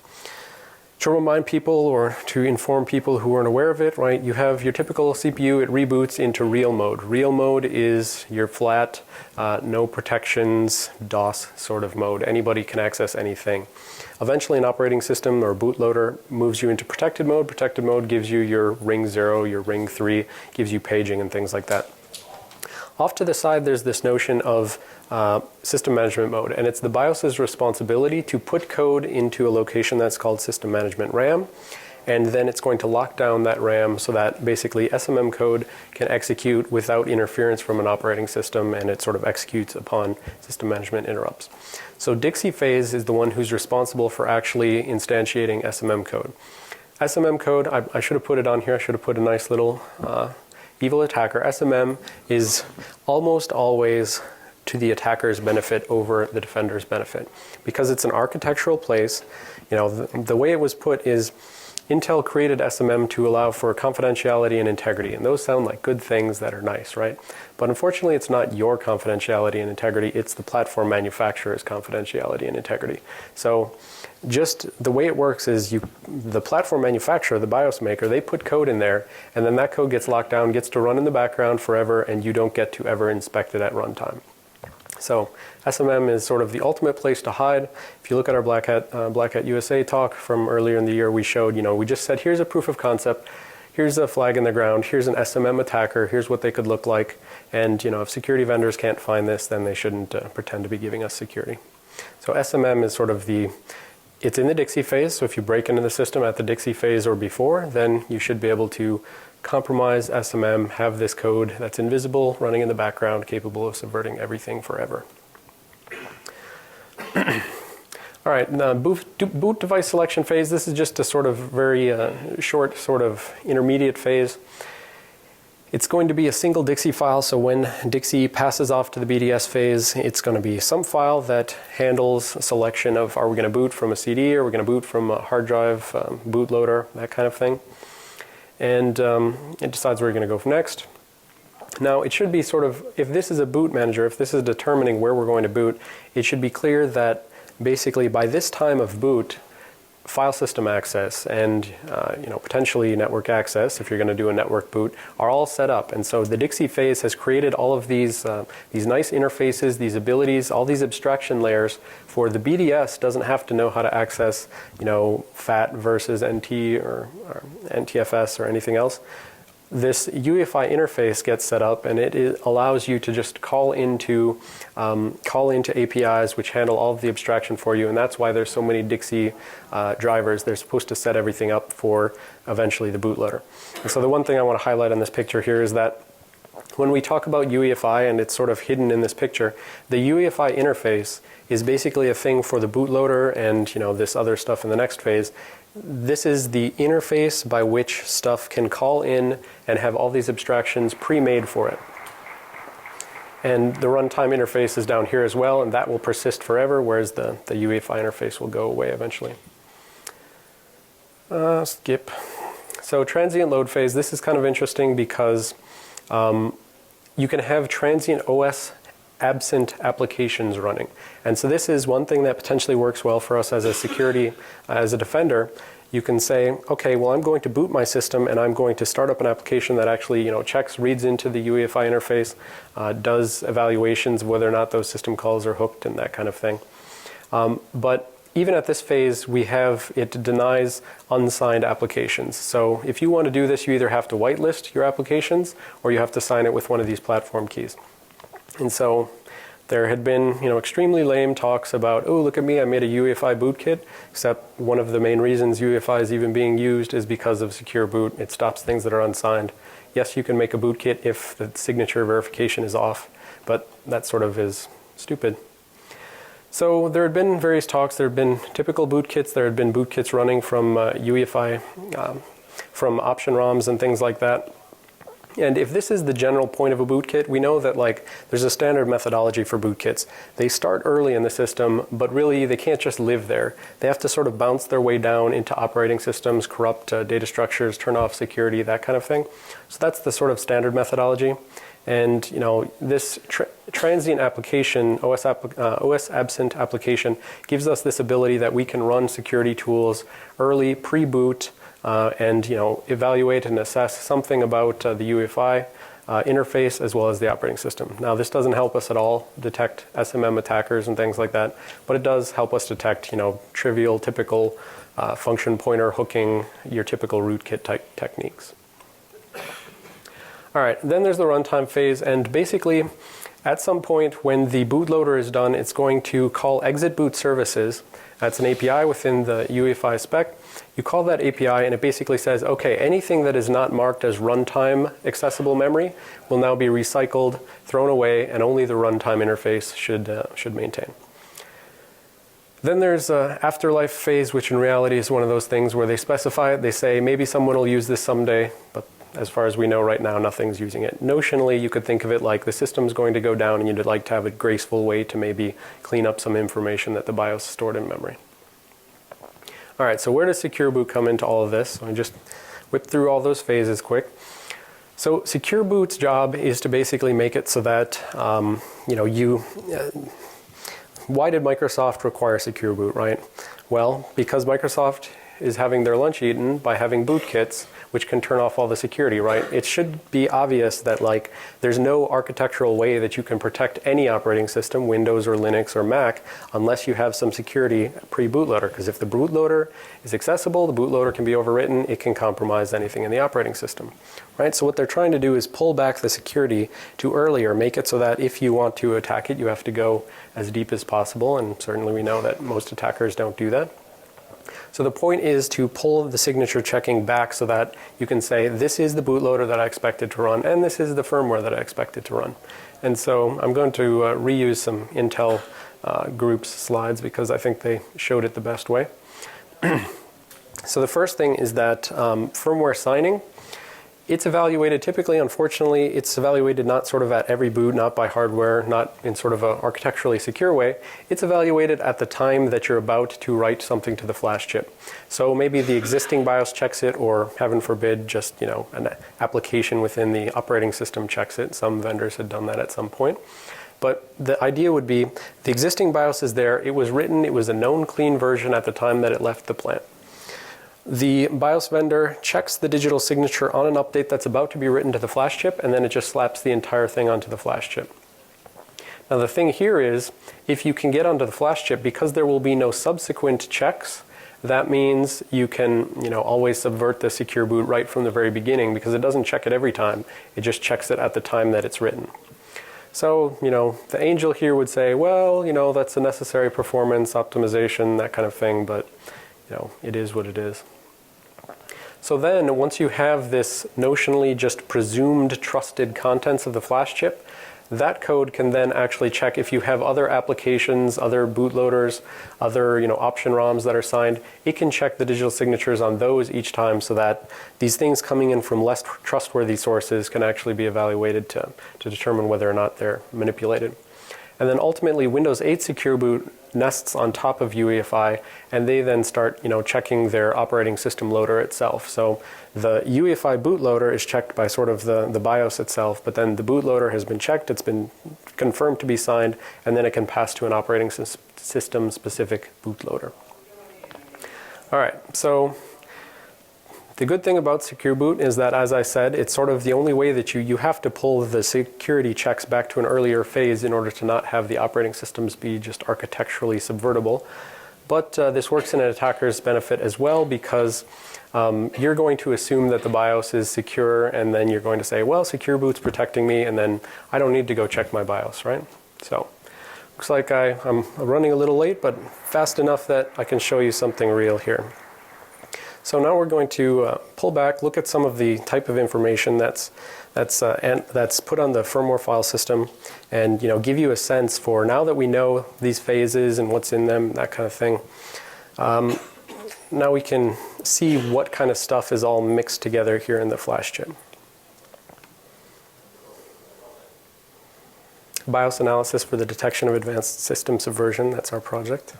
to remind people or to inform people who aren't aware of it, right? You have your typical CPU, it reboots into real mode. Real mode is your flat, no protections, DOS sort of mode. Anybody can access anything. Eventually an operating system or bootloader moves you into protected mode. Protected mode gives you your ring 0, your ring 3, gives you paging and things like that. Off to the side, there's this notion of system management mode, and it's the BIOS's responsibility to put code into a location that's called system management RAM, and then it's going to lock down that RAM so that basically SMM code can execute without interference from an operating system, and it sort of executes upon system management interrupts. So Dixie phase is the one who's responsible for actually instantiating SMM code. SMM code, I should have put it on here, I should have put a nice little evil attacker. SMM is almost always to the attacker's benefit over the defender's benefit, because it's an architectural place. The way it was put is Intel created SMM to allow for confidentiality and integrity, and those sound like good things that are nice, right? But unfortunately, it's not your confidentiality and integrity, it's the platform manufacturer's confidentiality and integrity. So just the way it works is the platform manufacturer, the BIOS maker, they put code in there, and then that code gets locked down, gets to run in the background forever, and you don't get to ever inspect it at runtime. So SMM is sort of the ultimate place to hide. If you look at our Black Hat USA talk from earlier in the year, we showed, we just said, here's a proof of concept, here's a flag in the ground, here's an SMM attacker, here's what they could look like, and if security vendors can't find this, then they shouldn't pretend to be giving us security. So SMM is sort of it's in the Dixie phase, so if you break into the system at the Dixie phase or before, then you should be able to compromise SMM, have this code that's invisible, running in the background, capable of subverting everything forever. All right, now boot device selection phase. This is just a sort of very short sort of intermediate phase. It's going to be a single Dixie file, so when Dixie passes off to the BDS phase, it's going to be some file that handles a selection of, are we going to boot from a CD, or are we going to boot from a hard drive, bootloader, that kind of thing. And it decides where you're going to go next. Now, it should be sort of, if this is a boot manager, if this is determining where we're going to boot, it should be clear that basically by this time of boot, file system access and potentially network access, if you're going to do a network boot, are all set up. And so the Dixie phase has created all of these nice interfaces, these abilities, all these abstraction layers for the BDS doesn't have to know how to access, FAT versus NT or NTFS or anything else. This UEFI interface gets set up, and it allows you to just call into APIs which handle all of the abstraction for you, and that's why there's so many Dixie drivers. They're supposed to set everything up for eventually the bootloader. And so the one thing I want to highlight on this picture here is that when we talk about UEFI, and it's sort of hidden in this picture, the UEFI interface is basically a thing for the bootloader and this other stuff in the next phase. This is the interface by which stuff can call in and have all these abstractions pre-made for it. And the runtime interface is down here as well, and that will persist forever, whereas the UEFI interface will go away eventually. Skip. So transient load phase, this is kind of interesting because you can have transient OS absent applications running. And so this is one thing that potentially works well for us as a security, as a defender. You can say, okay, well, I'm going to boot my system and I'm going to start up an application that actually, checks, reads into the UEFI interface, does evaluations of whether or not those system calls are hooked and that kind of thing. But even at this phase, it denies unsigned applications. So if you want to do this, you either have to whitelist your applications or you have to sign it with one of these platform keys. And so there had been, extremely lame talks about, oh, look at me, I made a UEFI bootkit, except one of the main reasons UEFI is even being used is because of secure boot. It stops things that are unsigned. Yes, you can make a bootkit if the signature verification is off, but that sort of is stupid. So there had been various talks. There had been typical bootkits. There had been bootkits running from UEFI, from option ROMs and things like that. And if this is the general point of a bootkit, we know that there's a standard methodology for bootkits. They start early in the system, but really they can't just live there. They have to sort of bounce their way down into operating systems, corrupt data structures, turn off security, that kind of thing. So that's the sort of standard methodology. And this transient application, OS absent application, gives us this ability that we can run security tools early, pre-boot, and evaluate and assess something about the UEFI interface as well as the operating system. Now, this doesn't help us at all detect SMM attackers and things like that, but it does help us detect trivial, typical function pointer hooking, your typical rootkit type techniques. All right, then there's the runtime phase, and basically at some point when the bootloader is done, it's going to call exit boot services. That's an API within the UEFI spec. You call that API and it basically says, okay, anything that is not marked as runtime accessible memory will now be recycled, thrown away, and only the runtime interface should maintain. Then there's an afterlife phase, which in reality is one of those things where they specify it. They say maybe someone will use this someday, but as far as we know right now, nothing's using it. Notionally, you could think of it like the system's going to go down and you'd like to have a graceful way to maybe clean up some information that the BIOS stored in memory. All right, so where does secure boot come into all of this? So I just whip through all those phases quick. So secure boot's job is to basically make it so that, why did Microsoft require secure boot, right? Well, because Microsoft is having their lunch eaten by having bootkits, which can turn off all the security, right? It should be obvious that like there's no architectural way that you can protect any operating system, Windows or Linux or Mac, unless you have some security pre-bootloader. Because if the bootloader is accessible, the bootloader can be overwritten, it can compromise anything in the operating system, right? So what they're trying to do is pull back the security to earlier, make it so that if you want to attack it, you have to go as deep as possible, and certainly we know that most attackers don't do that. So the point is to pull the signature checking back so that you can say, this is the bootloader that I expected to run, and this is the firmware that I expected to run. And so I'm going to reuse some Intel groups slides because I think they showed it the best way. So the first thing is that firmware signing, it's evaluated typically, unfortunately, it's evaluated not sort of at every boot, not by hardware, not in sort of an architecturally secure way. It's evaluated at the time that you're about to write something to the flash chip. So maybe the existing BIOS checks it, or heaven forbid, just an application within the operating system checks it. Some vendors had done that at some point. But the idea would be the existing BIOS is there, it was written, it was a known clean version at the time that it left the plant. The BIOS vendor checks the digital signature on an update that's about to be written to the flash chip, and then it just slaps the entire thing onto the flash chip. Now the thing here is, if you can get onto the flash chip, because there will be no subsequent checks, that means you can always subvert the secure boot right from the very beginning, because it doesn't check it every time, it just checks it at the time that it's written. So, the angel here would say, well, that's a necessary performance optimization, that kind of thing, but it is what it is. So then, once you have this notionally just presumed trusted contents of the flash chip, that code can then actually check if you have other applications, other bootloaders, other option ROMs that are signed. It can check the digital signatures on those each time so that these things coming in from less trustworthy sources can actually be evaluated to determine whether or not they're manipulated. And then ultimately, Windows 8 Secure Boot nests on top of UEFI, and they then start, checking their operating system loader itself. So the UEFI bootloader is checked by sort of the BIOS itself, but then the bootloader has been checked, it's been confirmed to be signed, and then it can pass to an operating system-specific bootloader. All right, so the good thing about Secure Boot is that, as I said, it's sort of the only way that you have to pull the security checks back to an earlier phase in order to not have the operating systems be just architecturally subvertible. But this works in an attacker's benefit as well, because you're going to assume that the BIOS is secure, and then you're going to say, well, Secure Boot's protecting me, and then I don't need to go check my BIOS, right? So looks like I'm running a little late, but fast enough that I can show you something real here. So now we're going to pull back, look at some of the type of information that's put on the firmware file system, and give you a sense for, now that we know these phases and what's in them, that kind of thing. Now we can see what kind of stuff is all mixed together here in the flash chip. BIOS analysis for the detection of advanced system subversion, that's our project.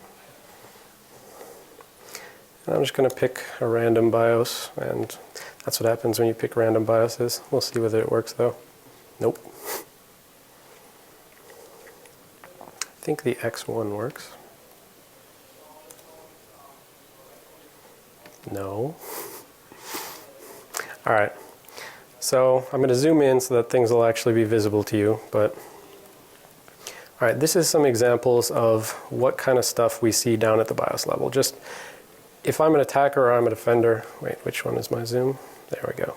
And I'm just going to pick a random BIOS, and that's what happens when you pick random BIOSes. We'll see whether it works though. Nope. I think the X1 works. No. All right. So I'm going to zoom in so that things will actually be visible to you. But all right, this is some examples of what kind of stuff we see down at the BIOS level. Just if I'm an attacker or I'm a defender, wait, which one is my zoom? There we go.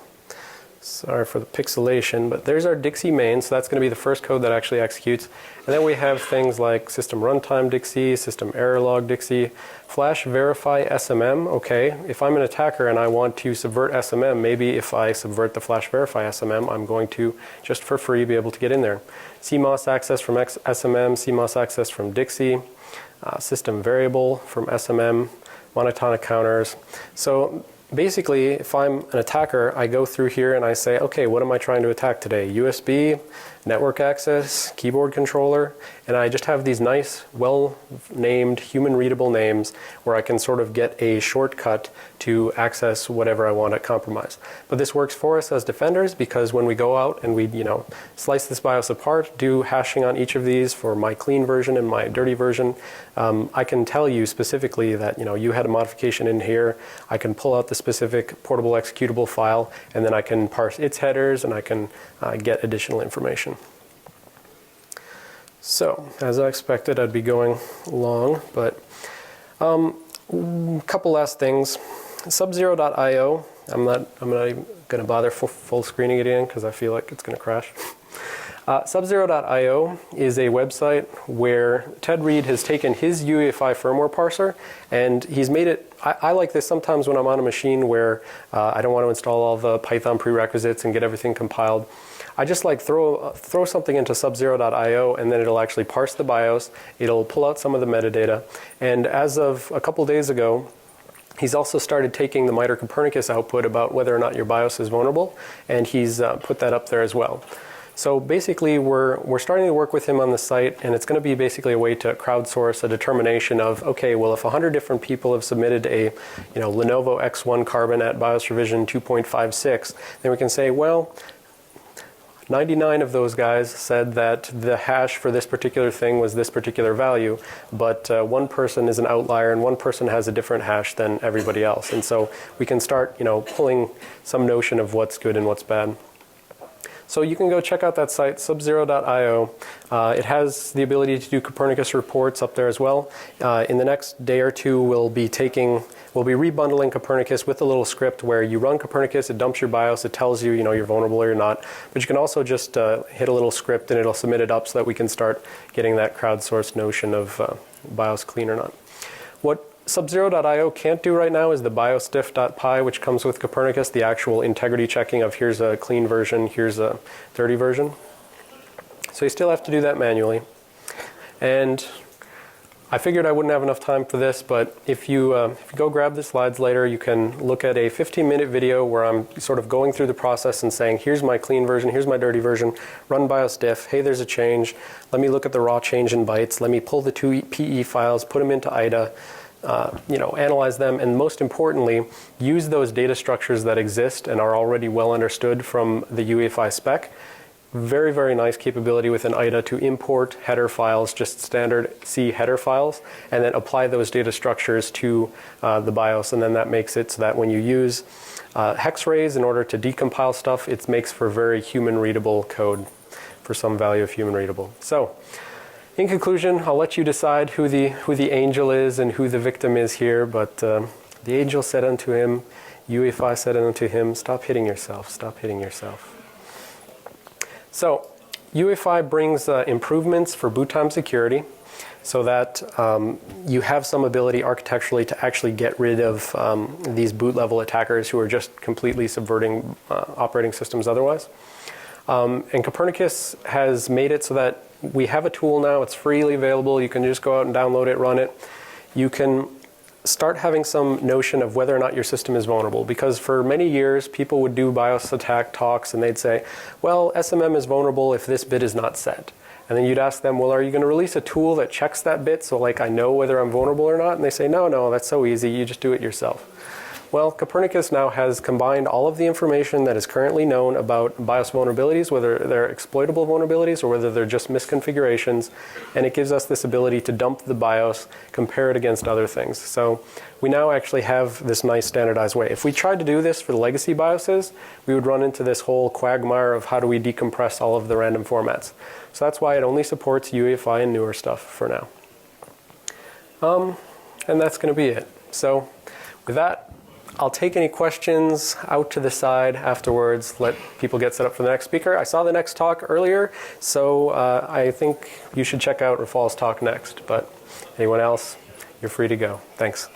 Sorry for the pixelation, but there's our Dixie main, so that's going to be the first code that actually executes. And then we have things like system runtime Dixie, system error log Dixie, flash verify SMM. Okay, if I'm an attacker and I want to subvert SMM, maybe if I subvert the flash verify SMM, I'm going to, just for free, be able to get in there. CMOS access from SMM, CMOS access from Dixie, system variable from SMM, monotonic counters. So basically, if I'm an attacker, I go through here and I say, okay, what am I trying to attack today? USB, network access, keyboard controller, and I just have these nice, well-named, human-readable names where I can sort of get a shortcut to access whatever I want to compromise. But this works for us as defenders because when we go out and we, slice this BIOS apart, do hashing on each of these for my clean version and my dirty version, I can tell you specifically that, you had a modification in here. I can pull out the specific portable executable file, and then I can parse its headers, and I can get additional information. So, as I expected, I'd be going long, but a couple last things. Subzero.io, I'm not even going to bother full screening it again because I feel like it's going to crash. Subzero.io is a website where Ted Reed has taken his UEFI firmware parser and he's made it. I like this sometimes when I'm on a machine where I don't want to install all the Python prerequisites and get everything compiled. I just like throw something into subzero.io and then it'll actually parse the BIOS. It'll pull out some of the metadata. And as of a couple days ago, he's also started taking the MITRE Copernicus output about whether or not your BIOS is vulnerable, and he's put that up there as well. So basically, we're starting to work with him on the site, and it's going to be basically a way to crowdsource a determination of, okay, well, if 100 different people have submitted a, Lenovo X1 Carbon at BIOS revision 2.56, then we can say, well, 99 of those guys said that the hash for this particular thing was this particular value, but one person is an outlier and one person has a different hash than everybody else. And so we can start, pulling some notion of what's good and what's bad. So you can go check out that site, subzero.io. It has the ability to do Copernicus reports up there as well. In the next day or two, we'll be rebundling Copernicus with a little script where you run Copernicus, it dumps your BIOS, it tells you, you're vulnerable or you're not. But you can also just hit a little script and it'll submit it up so that we can start getting that crowdsourced notion of BIOS clean or not. What Subzero.io can't do right now is the biosdiff.py, which comes with Copernicus, the actual integrity checking of here's a clean version, here's a dirty version. So you still have to do that manually. And I figured I wouldn't have enough time for this, but if you go grab the slides later, you can look at a 15-minute video where I'm sort of going through the process and saying, here's my clean version, here's my dirty version, run biosdiff, hey, there's a change, let me look at the raw change in bytes, let me pull the two PE files, put them into IDA, analyze them, and most importantly, use those data structures that exist and are already well understood from the UEFI spec. Very, very nice capability within IDA to import header files, just standard C header files, and then apply those data structures to the BIOS, and then that makes it so that when you use hex arrays in order to decompile stuff, it makes for very human-readable code for some value of human-readable. So, in conclusion, I'll let you decide who the angel is and who the victim is here, but the angel said unto him, UEFI said unto him, stop hitting yourself, stop hitting yourself. So, UEFI brings improvements for boot time security so that you have some ability architecturally to actually get rid of these boot level attackers who are just completely subverting operating systems otherwise. And Copernicus has made it so that we have a tool now, it's freely available, you can just go out and download it, run it. You can start having some notion of whether or not your system is vulnerable, because for many years people would do BIOS attack talks and they'd say, well, SMM is vulnerable if this bit is not set. And then you'd ask them, well, are you going to release a tool that checks that bit so like I know whether I'm vulnerable or not? And they say, no, that's so easy, you just do it yourself. Well, Copernicus now has combined all of the information that is currently known about BIOS vulnerabilities, whether they're exploitable vulnerabilities or whether they're just misconfigurations, and it gives us this ability to dump the BIOS, compare it against other things. So we now actually have this nice standardized way. If we tried to do this for the legacy BIOSes, we would run into this whole quagmire of how do we decompress all of the random formats. So that's why it only supports UEFI and newer stuff for now. And that's going to be it. So with that, I'll take any questions out to the side afterwards, let people get set up for the next speaker. I saw the next talk earlier, so I think you should check out Rafal's talk next. But anyone else, you're free to go. Thanks.